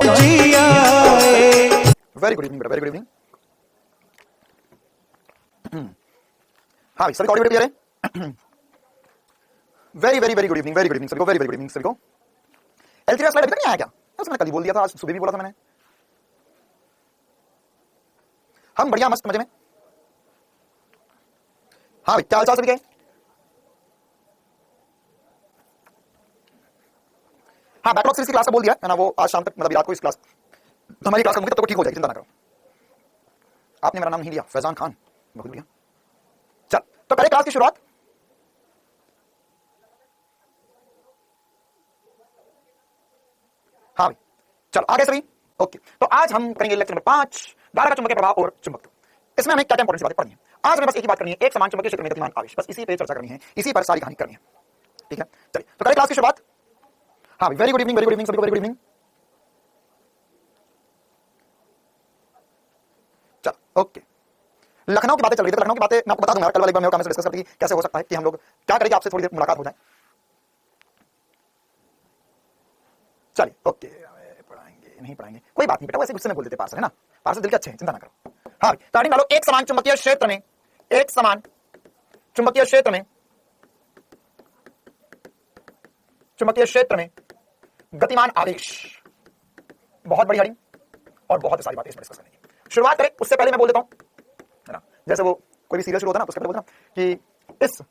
जी आए। Very good evening बेटा, very good evening. हाँ सभी को ऑडियो क्लियर है? Very very very good evening, very good evening सभी को, वेरी वेरी गुड इवनिंग सभी को। L3 स्लाइड अभी तक नहीं आया क्या? उसने मैंने कल ही बोल दिया था, आज सुबह भी बोला था मैंने। हम बढ़िया मस्त मजे में। हाँ भाई क्या हाल चाल सभी के? हाँ बैकलॉग सीरीज की क्लास का बोल दिया है ना, वो आज शाम तक मतलब रात को इस क्लास हमारी क्लास होगी, तब तक ठीक हो जाएगी, चिंता ना करो। आपने मेरा नाम नहीं लिया, फैजान खान, बहुत बढ़िया। चल तो करें क्लास की शुरुआत। हाँ भाई चलो आगे सभी। ओके तो आज हम करेंगे लेक्चर नंबर 5, धारा का चुंबकीय प्रभाव और चुंबकत्व। इसमें हमें क्या क्या इंपॉर्टेंट बातें पढ़नी है। आज हमें बस एक ही बात करनी है, एक समान चुंबकीय क्षेत्र में गतिमान आवेश, बस इसी पे चर्चा करनी है, इसी पर सारी कहानी करनी है। ठीक है चलिए तो करें क्लास की शुरुआत। हाँ भाई very good evening, very good evening सभी को, वेरी गुड इवनिंग। चल ओके लखनऊ की बातें चल रही थी, लखनऊ की बातें मैं आपको बता दूंगा, कल वाले में डिस्कस करते हैं कैसे हो सकता है कि हम लोग क्या करेंगे, आपसे थोड़ी देर मुलाकात हो जाए। चलिए ओके पढ़ाएंगे नहीं पढ़ाएंगे कोई बात नहीं बेटा, वैसे गुस्से में बोल देते पार्सल है ना, पार्सल दिल के अच्छे हैं, चिंता ना करो। हाँ ताड़ी डालो, एक समान चुंबकीय क्षेत्र में, एक समान चुंबकीय क्षेत्र में, चुंबकीय क्षेत्र में गतिमान आवेश। बहुत बड़ी हडिंग और बहुत सारी बातें इसमें डिस्कस करनी है। शुरुआत करें उससे पहले मैं बोल देता हूं है ना, जैसे वो कोई भी सीरियल शुरू होता है ना, उसके पहले बोलता ना कि इस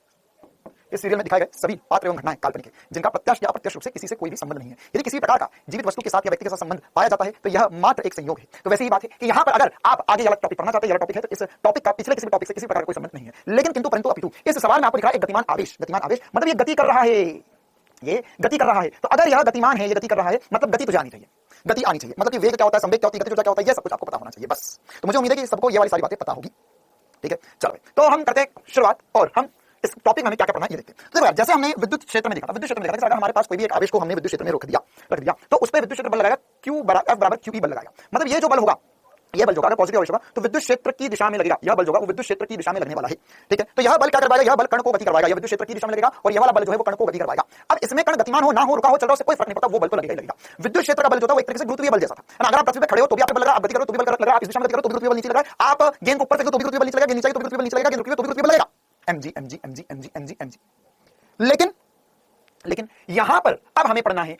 सीरियल में दिखाए गए सभी पात्र एवं घटनाएं काल्पनिक हैं, जिनका प्रत्यक्ष या अप्रत्यक्ष रूप से किसी से कोई भी संबंध नहीं है। यदि किसी प्रकार का जीवित वस्तु के साथ या व्यक्ति के साथ संबंध पाया जाता है तो यह मात्र एक संयोग है। तो वैसे ही बात है कि यहाँ पर अगर आप आगे अलग टॉपिक पढ़ना चाहते हैं, टॉपिक है तो इस टॉपिक का पिछले किसी टॉपिक से किसी प्रकार का कोई संबंध नहीं है, लेकिन किंतु परंतु अपितु इस सवाल में आपको दिखा है एक गतिमान आवेश। गतिमान आवेश मतलब ये गति कर रहा है, ये गति कर रहा है। तो अगर यह गतिमान है, ये गति कर रहा है, मतलब गति तुझे आनी चाहिए, गति आनी चाहिए, मतलब कि वेग क्या होता है, संवेग क्या होती है, गति क्या होता है, ये सब कुछ आपको पता होना चाहिए बस। तो मुझे उम्मीद है कि सबको ये वाली सारी बातें पता होगी। ठीक है चलो तो हम करते हैं शुरुआत और हम इस टॉपिक में हमें क्या क्या पढ़ना है ये देखते हैं। तो जैसे हमने विद्युत क्षेत्र में देखा था, विद्युत क्षेत्र में देखा था अगर हमारे पास कोई भी एक आवेश को हमने विद्युत क्षेत्र में रख दिया तो उस पर विद्युत क्षेत्र बल लगाएगा Q F बराबर QE बल लगाएगा। मतलब ये जो बल होगा, यह बल जो अगर पॉजिटिव आवेश होगा तो विद्युत क्षेत्र की दिशा में लगेगा, यह बल जो होगा वो विद्युत क्षेत्र की दिशा में लगने वाला है। ठीक है तो यह बल क्या करवाएगा, यह बल कण को गति करवाएगा, यह विद्युत क्षेत्र की दिशा में लगेगा और यह वाला बल जो है वो कण को गति करवाएगा। अब इसमें कण गतिमान हो ना हो, रुका हो, चल रहा हो, उससे कोई फर्क नहीं पड़ता, वो बल तो लगेगा ही लगेगा। विद्युत क्षेत्र का बल जो था वो एक तरीके से गुरुत्वीय बल जैसा था। अगर आप पृथ्वी पे खड़े हो तो भी आपको बल लगा, आप गति करो तो भी बल लग रहा है, आप इस दिशा में गति करो तो भी गुरुत्वीय बल नीचे लग रहा है, आप गेंद को ऊपर फेंको तो भी गुरुत्वीय बल नीचे लगेगा, नीचे तो भी गुरुत्वीय बल नीचे लगेगा, गेंद तो भी गुरुत्वीय बल लगेगा। mg। लेकिन यहां पर अब हमें पढ़ना है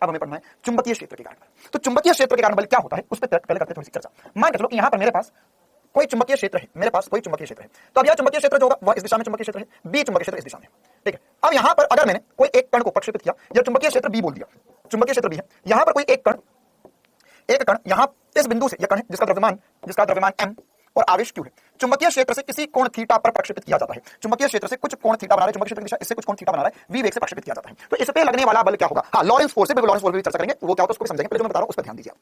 चुंबकीय क्षेत्र के कारण। तो चुंबकीय क्षेत्र के कारण बल क्या होता है उस पर पहले करते हैं थोड़ी सी चर्चा। मान के चलो कि यहां पर मेरे पास कोई चुंबकीय क्षेत्र है, मेरे पास कोई चुंबकीय क्षेत्र है, तो अब यह चुंबकीय क्षेत्र जो होगा वह इस दिशा में चुंबकीय क्षेत्र है, बी चुंबकीय क्षेत्र इस दिशा में। ठीक है अब यहां पर अगर मैंने कोई एक कण को प्रक्षेपित किया, यह चुंबकीय क्षेत्र बी बोल दिया, चुंबकीय क्षेत्र बी है, यहां पर कोई एक कण यहां इस बिंदु से, यह कण है जिसका द्रव्यमान m और आवेश Q है, चुंबकीय क्षेत्र से किसी कोण थीटा पर प्रक्षेपित किया जाता है। चुंबकीय क्षेत्र से कुछ कोण थीटा बना रहा है, चुंबकीय क्षेत्र की दिशा इससे कुछ कोण थीटा बना रहा है, v वेग से प्रक्षेपित किया जाता है। तो इस पे लगने वाला बल क्या होगा? हाँ लॉरेंस फोर्स से, बिल्कुल लॉरेंस फोर्स भी चर्चा करेंगे, वो क्या होता है उसको भी समझेंगे, पहले जो मैं बता रहा हूं उस पर ध्यान दीजिए।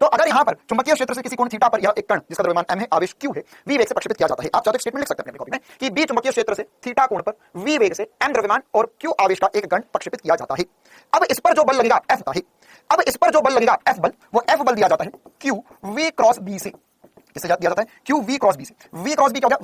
तो अगर यहां पर चुंबकीय क्षेत्र से किसी कोण थीटा पर यह एक कण जिसका द्रव्यमान m है, आवेश Q है, v वेग से प्रक्षेपित किया जाता है। आप चाहते स्टेटमेंट लिख सकते हैं अपनी कॉपी में कि b चुंबकीय क्षेत्र से थीटा कोण पर v वेग से m द्रव्यमान और q आवेश का एक कण प्रक्षेपित किया जाता है। अब इस पर जो बल लगेगा F है, अब इस पर जो बल लगेगा F बल, वो F बल दिया जाता है Q v क्रॉस b से, किसे दिया जाता है Q v क्रॉस b से। v क्रॉस b क्या हो गया?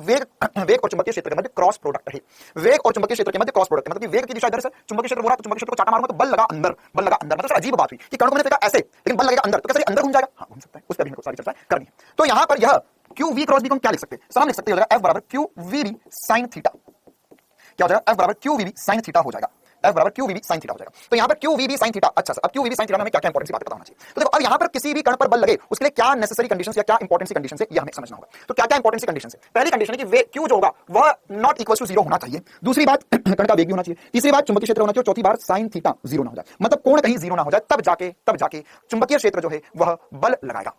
वेग और चुंबकीय क्षेत्र के मध्य क्रॉस प्रोडक्ट है, वेग और चुंबकीय क्षेत्र के मध्य क्रॉस प्रोडक्ट है, मतलब कि वेग की दिशा इधर से, चुंबकीय क्षेत्र हो रहा है तो चुंबकीय क्षेत्र को चाटा मारूंगा तो बल लगा अंदर, मतलब अजीब बात हुई कि कण को मैंने फेंका ऐसे लेकिन बल लगेगा अंदर, तो कैसे अंदर घूम जाएगा? हाँ घूम सकता है, उस पर भी सारी चर्चा करनी है। तो यहां पर यह Q v क्रॉस b को हम क्या लिख सकते हैं? समान लिख सकते हैं, F बराबर Q v b sin theta. क्या हो जाएगा? F बराबर Q v b sin theta हो जाएगा, F बराबर Q v b sin theta हो जाएगा। तो यहाँ पर Q v b sin theta, अच्छा अब Q v b sin theta में हमें क्या क्या इंपॉर्टेंट सी बातें पता होना चाहिए। तो देखो अब यहाँ पर किसी भी कण पर बल लगे उसके लिए क्या नेसेसरी कंडीशंस या क्या इंपॉर्टेंट सी कंडीशंस है ये हमें समझना होगा। तो क्या क्या इंपॉर्टेंट सी कंडीशंस है? पहली कंडीशन है कि Q जो होगा वह नॉट इक्वल टू 0 होना चाहिए, दूसरी बात कण का वेग भी होना चाहिए, तीसरी बात चुंबकीय क्षेत्र होना चाहिए, चौथी बात sin थीटा 0 ना हो जाए, मतलब कोण कहीं 0 ना हो जाए, तब जाके चुंबकीय क्षेत्र जो है वह बल लगाएगा।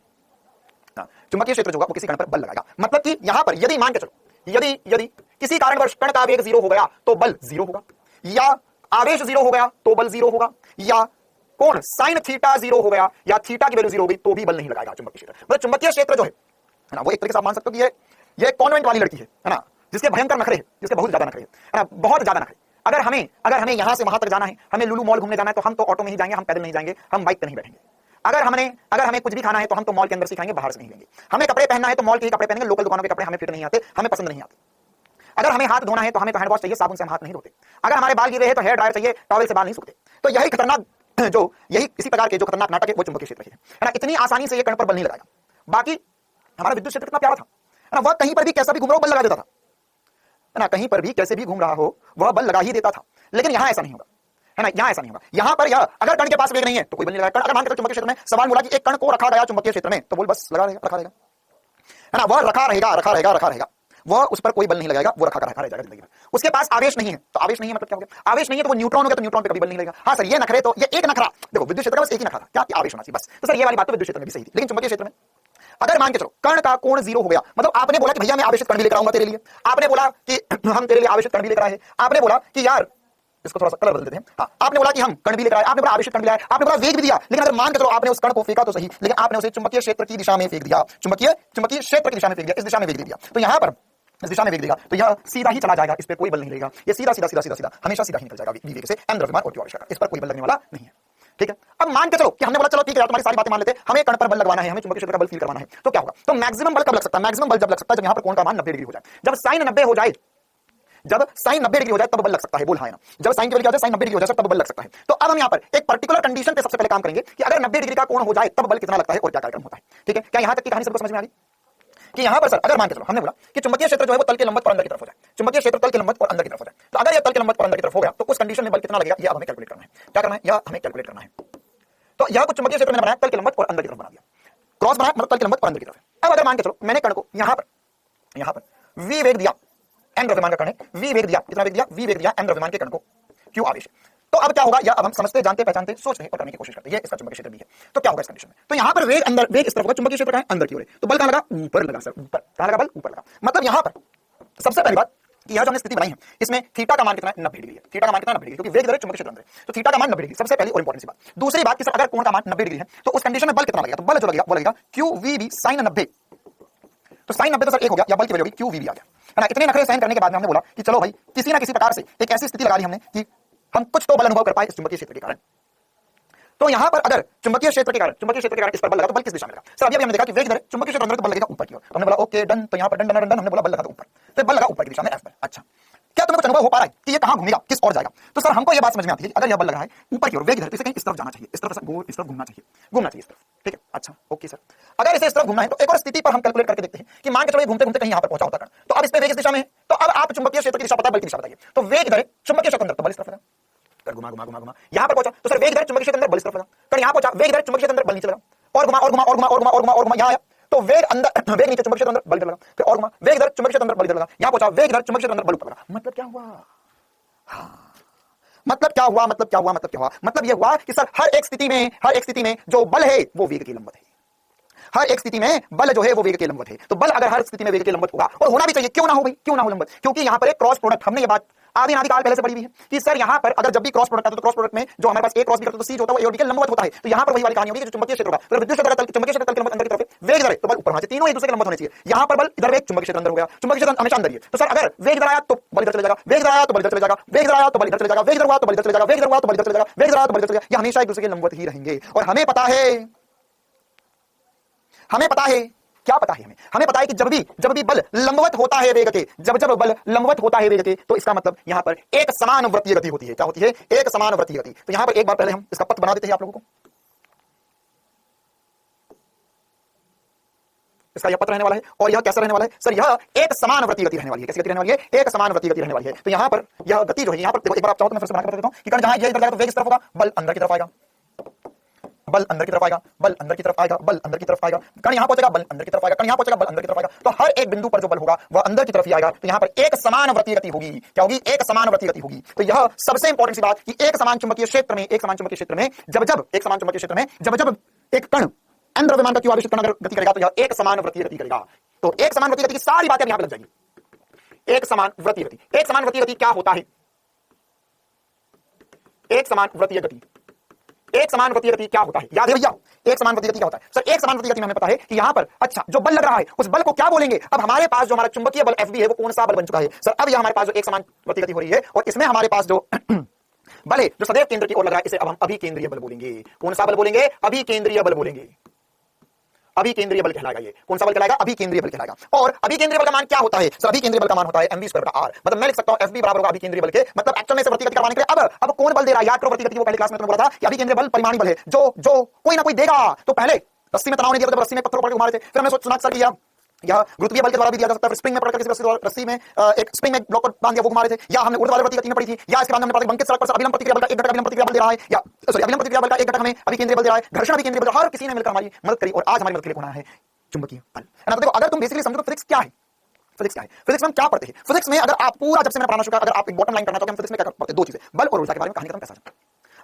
चुंबकीय क्षेत्र जो होगा वो किसी कण पर बल लगाएगा, मतलब कि यहां पर यदि मान के चलो यदि किसी कारणवश कण का वेग 0 हो गया तो बल 0 होगा, या आवेश 0 हो गया तो बल 0 होगा, या कोण sin थीटा 0 हो गया या थीटा की वैल्यू 0 हो गई तो भी बल नहीं लगाएगा चुंबकीय क्षेत्र। मतलब चुंबकीय क्षेत्र जो है ना वो एक तरीके से आप मान सकते हो कि ये कॉन्वेंट वाली लड़की है ना, जिसके भयंकर नखरे है, जिसके बहुत ज्यादा नखरे है ना, बहुत ज्यादा नखरे। अगर हमें यहां से वहां तक जाना है, हमें लुलु मॉल घूमने जाना है तो हम तो ऑटो में ही जाएंगे, हम पैदल नहीं जाएंगे, हम बाइक पे नहीं बैठेंगे। अगर हमें कुछ भी खाना है तो हम तो मॉल के अंदर से खाएंगे, बाहर से नहीं लेंगे। हमें कपड़े पहनना है तो मॉल के ही कपड़े पहनेंगे, लोकल दुकानों के कपड़े हमें फिट नहीं आते, हमें पसंद नहीं आते। अगर हमें हाथ धोना है तो हमें तो हैंड वॉश चाहिए, साबुन से हम हाथ नहीं धोते। अगर हमारे बाल गिरे हैं तो हेयर ड्रायर चाहिए, टॉवल से बाल नहीं सूखते। तो यही खतरनाक जो यही इसी प्रकार के जो खतरनाक नाटक है वो चुंबकीय क्षेत्र ही है ना। इतनी आसानी से ये कण पर बल नहीं लगाएगा। बाकी हमारा विद्युत क्षेत्र कितना प्यारा था, है ना, वह कहीं पर भी कैसा भी घूम रहा हो बल लगा देता था, है ना, कहीं पर भी कैसे भी घूम रहा हो वह बल लगा ही देता था। लेकिन यहां ऐसा नहीं होगा, है ना, यहां ऐसा नहीं होगा। यहां पर यह अगर कण के पास वेग नहीं है तो कोई बल नहीं लगाएगा। अगर मान के चलो चुंबकीय क्षेत्र में सवाल बोला कि एक कण को रखा गया चुंबकीय क्षेत्र में तो बोल बस लगा रहेगा, रखा रहेगा, है ना, वह रखा रहेगा, रखा रहेगा, रखा रहेगा, वह उस पर कोई बल नहीं लगाएगा, वो रखा का रखा रह जाएगा जिंदगी भर। उसके पास आवेश नहीं है तो आवेश नहीं है मतलब क्या हो गया, आवेश नहीं है तो वो न्यूट्रॉन हो गया, तो न्यूट्रॉन पे कभी बल नहीं लगेगा। हाँ सर ये नखरे, तो ये एक नखरा देखो विद्युत क्षेत्र का बस एक ही नखरा था क्या, कि आवेश होना चाहिए बस। तो सर ये वाली बात तो विद्युत क्षेत्र में भी सही थी, लेकिन चुंबकीय क्षेत्र में अगर मान के चलो कण का कोण 0 हो गया, मतलब आपने बोला कि भैया मैं आवेशित कण भी लेकर आऊंगा तेरे लिए, आपने बोला कि हम तेरे लिए आवेशित कण भी लेकर आए, आपने बोला कि यार इसको थोड़ा सा कलर बदल देते हैं, हाँ, आपने बोला कि हम कण भी लेकर आए, आपने बोला आवेशित कण भी लाए, आपने बोला वेग भी दिया, लेकिन अगर मान के चलो आपने उस कण को फेंका तो सही, लेकिन आपने उसे चुंबकीय क्षेत्र की दिशा में फेंक दिया, चुंबकीय क्षेत्र की दिशा में फेंक दिया, इस दिशा में वेग दे दिया, तो यहां पर इस दिशा में वेग देगा तो यह सीधा ही चला जाएगा, इस पे कोई बल नहीं लगेगा, ये सीधा सीधा सीधा सीधा सीधा हमेशा सीधा ही निकल जाएगा वेग से m द्रव्यमान और q आवेश का, इस पर कोई बल लगने वाला नहीं है। ठीक है, अब मान के चलो कि हमने बोला चलो ठीक है यार तुम्हारी सारी बातें मान लेते हैं, हमें कण पर बल लगवाना है, हमें चुंबकीय क्षेत्र का बल फील करवाना है, तो क्या होगा, तो मैक्सिमम बल कब लग सकता है, मैक्सिमम बल जब लग सकता है जब यहां पर कोण का मान 90 डिग्री हो जाए, जब साइन 90 हो जाए, जब साइन 90 डिग्री हो जाए तब बल लग सकता है, बोल हाँ ना, जब साइन की वैल्यू आ जाए साइन 90 डिग्री हो जाए तब बल लग सकता है। तो अब हम यहां पर एक पर्टिकुलर कंडीशन पे सबसे पहले काम करेंगे कि अगर 90 डिग्री का कोण हो जाए तब बल कितना लगता है और क्या कार्यक्रम होता है। ठीक है, क्या यहां तक की कहानी सबको समझ में आ गई कि यहां पर सर अगर मान के चलो हमने बोला कि चुंबकीय क्षेत्र जो है वो तल के लंबवत और अंदर की तरफ हो जाए, चुंबकीय क्षेत्र तल के लंबवत और अंदर की तरफ हो जाए, तो अगर यह तल के लंबवत और अंदर की तरफ हो गया तो उस कंडीशन में बल कितना लगेगा यह हमें कैलकुलेट करना है। क्या करना है, यह हमें कैलकुलेट करना है। तो यह कुछ चुंबकीय क्षेत्र मैंने बनाया तल के लंबवत और अंदर की तरफ बना दिया, क्रॉस बनाया मतलब तल के लंबवत और अंदर की तरफ। अब अगर मान के चलो मैंने कण को यहां पर v वेग दिया, m द्रव्यमान का कण है, v वेग दिया, कितना वेग दिया, v वेग दिया m द्रव्यमान के कण को, q आवेश। तो अब क्या होगा, या अब हम समझते जानते पहचानते सोचते और करने की कोशिश करते हैं, ये इसका चुंबकीय क्षेत्र भी है। तो क्या होगा इस कंडीशन में, तो यहां पर वेग अंदर, वेग इस तरफ होगा, चुंबकीय क्षेत्र का है अंदर की ओर, तो बल कहां लगा, ऊपर लगा सर, ऊपर कहां लगा, बल ऊपर लगा। मतलब यहां पर सबसे पहली बात कि यह जो हमने स्थिति बनाई है इसमें थीटा का मान कितना है, 90 डिग्री है, थीटा का मान कितना 90 डिग्री, क्योंकि वेग इधर है चुंबकीय क्षेत्र अंदर है, तो थीटा का मान 90 डिग्री सबसे पहली और इंपॉर्टेंट सी बात। दूसरी बात कि सर अगर कोण का मान 90 डिग्री है तो उस कंडीशन में बल कितना लगेगा, तो बल जो लगेगा वो लगेगा QVB sin 90, तो sin 90 तो सर एक हो गया, या बल की वैल्यू होगी QVB आ गया, है ना। इतने नखरे सहन करने के बाद में हमने बोला कि चलो भाई किसी ना किसी प्रकार से एक ऐसी स्थिति लगा ली हमने कि हम कुछ तो बल अनुभव कर पाए इस चुंबकीय क्षेत्र के कारण। तो यहां पर अगर चुंबकीय क्षेत्र के कारण इस पर बल लगा तो बल किस दिशा में लगा, सर अभी हमने देखा कि वेग इधर है, चुंबकीय क्षेत्र अंदर तो बल लगेगा ऊपर की ओर, तो हमने बोला ओके डन, तो यहां पर डन डन डन हमने बोला बल लगा तो ऊपर, तो बल लगा ऊपर की दिशा में F पर। अच्छा क्या तुम्हें कुछ अनुभव हो पा रहा है कि ये कहां घूमेगा, किस ओर जाएगा, तो सर हमको ये बात समझ में आती है कि अगर यह बल लगा है ऊपर की ओर, वेग इधर, तो इसे कहीं इस तरफ जाना चाहिए, इस तरफ इस तरफ घूमना चाहिए इस तरफ। ठीक है, अच्छा ओके सर, अगर इसे इस तरफ घूमना है तो एक और स्थिति पर हम कैलकुलेट करके देखते हैं कि मान के चलो ये घूमते घूमते कहीं यहां पर पहुंचा होता है, तो अब इस पे वेग इस दिशा में है, तो अब आप चुंबकीय क्षेत्र की दिशा पता है, बल की दिशा बताइए, तो वेग इधर है चुंबकीय क्षेत्र अंदर, तो बल इस तरफ है, घुमा घुमा घुमा घुमा यहां पर पहुंचा, तो सर वेग इधर चुंबकीय क्षेत्र अंदर, बल इस तरफ लगा, कहीं यहां पहुंचा वेग इधर चुंबकीय क्षेत्र अंदर, बल नीचे लगा, और घुमा और घुमा और घुमा और घुमा और घुमा और घुमा यहां आया, तो वेग अंदर, वेग नीचे चुंबकीय क्षेत्र अंदर, बल इधर लगा, फिर और घुमा वेग इधर चुंबकीय क्षेत्र अंदर, बल इधर लगा, यहां पहुंचा वेग इधर चुंबकीय क्षेत्र अंदर, बल ऊपर लगा। मतलब क्या हुआ, हाँ मतलब क्या हुआ, मतलब यह हुआ कि सर हर एक स्थिति में जो बल है वो वेग के लंबवत है, हर एक स्थिति में बल जो है वो वेग के लंबवत है। तो बल अगर हर स्थिति में वेग के लंबवत होगा, और होना भी चाहिए, क्यों ना हो भाई, क्यों ना हो लंबवत, क्योंकि यहां पर एक क्रॉस प्रोडक्ट, हमने ये बात आदि काल पहले से पढ़ी हुई है कि सर यहां पर अगर जब भी क्रॉस प्रोडक्ट आता है तो क्रॉस प्रोडक्ट में जो हमारे पास ए क्रॉस बी करता है तो सी होता है वो ए और बी के लंबवत होता है। तो यहां पर वही वाली कहानी होगी कि जो चुंबकीय क्षेत्र होगा, तो विद्युत क्षेत्र का चुंबकीय क्षेत्र के लंबवत अंदर की तरफ है, वेग इधर है तो बल ऊपर होना चाहिए, तीनों एक दूसरे के लंबवत होने चाहिए। यहां पर बल इधर वेग चुंबकीय क्षेत्र अंदर हो गया, चुंबकीय क्षेत्र हमेशा अंदर ही है, तो सर अगर वेग इधर आया तो बल इधर चले जाएगा, वेग इधर आया तो बल इधर चले जाएगा, वेग इधर आया तो बल इधर चले जाएगा, वेग इधर हुआ तो बल इधर चले जाएगा, वेग इधर हुआ तो बल इधर चले जाएगा, वेग इधर आया तो बल इधर चले जाएगा, ये हमेशा एक दूसरे के लंबवत ही रहेंगे। और हमें पता है क्या पता है, हमें पता है कि जब भी बल लंबवत होता है वेग के, जब बल लंबवत होता है वेग के, तो इसका मतलब यहां पर एक समान वृत्तीय गति होती है। क्या होती है, एक समान वृत्तीय गति। तो यहां पर एक बार पहले हम इसका पथ बना देते हैं आप लोगों को, इसका यह पथ रहने वाला है और यह कैसा रहने वाला है, सर यह एक समान वृत्तीय गति रहने वाली है। कैसी गति रहने वाली है, एक समान वृत्तीय गति रहने वाली है। तो यहां पर यह गति जो है, यहां पर देखो एक बार आप चाहो तो मैं फिर से बना के बता देता हूं कि कण जहां ये इधर जाएगा तो वेग इस तरफ होगा, बल अंदर की तरफ आएगा, बल अंदर की तरफ आएगा, बल अंदर की तरफ आएगा, बल अंदर की तरफ आएगा, कण यहां पहुंचेगा, बल अंदर की तरफ आएगा, कण यहां पहुंचेगा, बल अंदर की तरफ आएगा। तो हर एक बिंदु पर जो बल होगा वह अंदर की तरफ ही आएगा। तो यहां पर एक समान वृत्तीय गति होगी। क्या होगी, एक समान वृत्तीय गति होगी। तो यह सबसे इंपॉर्टेंट सी बात कि एक समान चुंबकीय क्षेत्र में जब एक कण n द्रव्यमान का q आवेशित कण अगर गति करेगा तो यह एक समान वृत्तीय गति करेगा। तो एक समान वृत्तीय गति की सारी बातें यहां पर लग जाएंगी। एक समान वृत्तीय गति क्या होता है, एक समान वृत्तीय गति क्या होता है, याद है भैया, एक समान वृत्तीय गति क्या होता है। सर एक समान वृत्तीय गति में हमें पता है कि यहां पर अच्छा जो बल लग रहा है उस बल को क्या बोलेंगे। अब हमारे पास जो हमारा चुंबकीय बल Fb है वो कौन सा बल बन चुका है। सर अब यह हमारे पास जो एक समान वृत्तीय गति हो रही है और इसमें हमारे पास जो बल है जो सदैव केंद्र की ओर लग रहा है, इसे अब हम अभिकेंद्रीय बल बोलेंगे। कौन सा बल बोलेंगे, अभिकेंद्रीय बल बोलेंगे। अभिकेंद्रीय बल कहलाएगा। ये कौन सा बल कहलाएगा? अभिकेंद्रीय बल कहलाएगा। और अभिकेंद्रीय बल का मान क्या होता है? सर अभिकेंद्रीय बल का मान होता है mv स्क्वायर बटा r। मतलब मैं लिख सकता हूं FB बराबर होगा अभिकेंद्रीय बल के, मतलब एक्चुअल में से वृत्तीय गति करवाने के लिए अब कौन बल दे रहा है? याद करो वृत्तीय गति, वो पहले क्लास में तुमने बोला था कि अभिकेंद्रीय बल परिमाणी बल है, जो कोई ना कोई देगा। तो पहले रस्सी में तनाव नहीं दिया था, रस्सी में पत्थरों पर घुमा रहे थे, फिर हमने सुना सर किया या गुरुत्वीय बल के द्वारा भी दिया जा सकता है, स्प्रिंग में पकड़ किसी रस्सी में एक स्प्रिंग में ब्लॉक बांध दिया, वो घुमा रहे थे, या हमने ऊर्ध्वाधर गति में पड़ी थी, या इसके बाद हमने पढ़ा बंकित सड़क पर अभिलंब प्रतिक्रिया बल का एक घटक अभिलंब प्रतिक्रिया बल दे रहा है, या सॉरी अभिलंब प्रतिक्रिया बल का एक घटक हमें अभिकेंद्रीय बल दे रहा है, घर्षण अभिकेंद्रीय बल, हर किसी ने मिलकर हमारी मदद करी और आज हमारी मदद के लिए होना है चुंबकीय बल, है ना। तो देखो अगर तुम बेसिकली समझो तो फिजिक्स क्या है, फिजिक्स क्या है, फिजिक्स में हम क्या पढ़ते हैं? फिजिक्स में अगर आप पूरा जब से मैंने पढ़ाना शुरू किया, अगर आप एक बॉटम लाइन करना चाहते हैं, हम फिजिक्स में क्या पढ़ते हैं? दो चीजें, बल और ऊर्जा के बारे में कहानी खत्म, पैसा।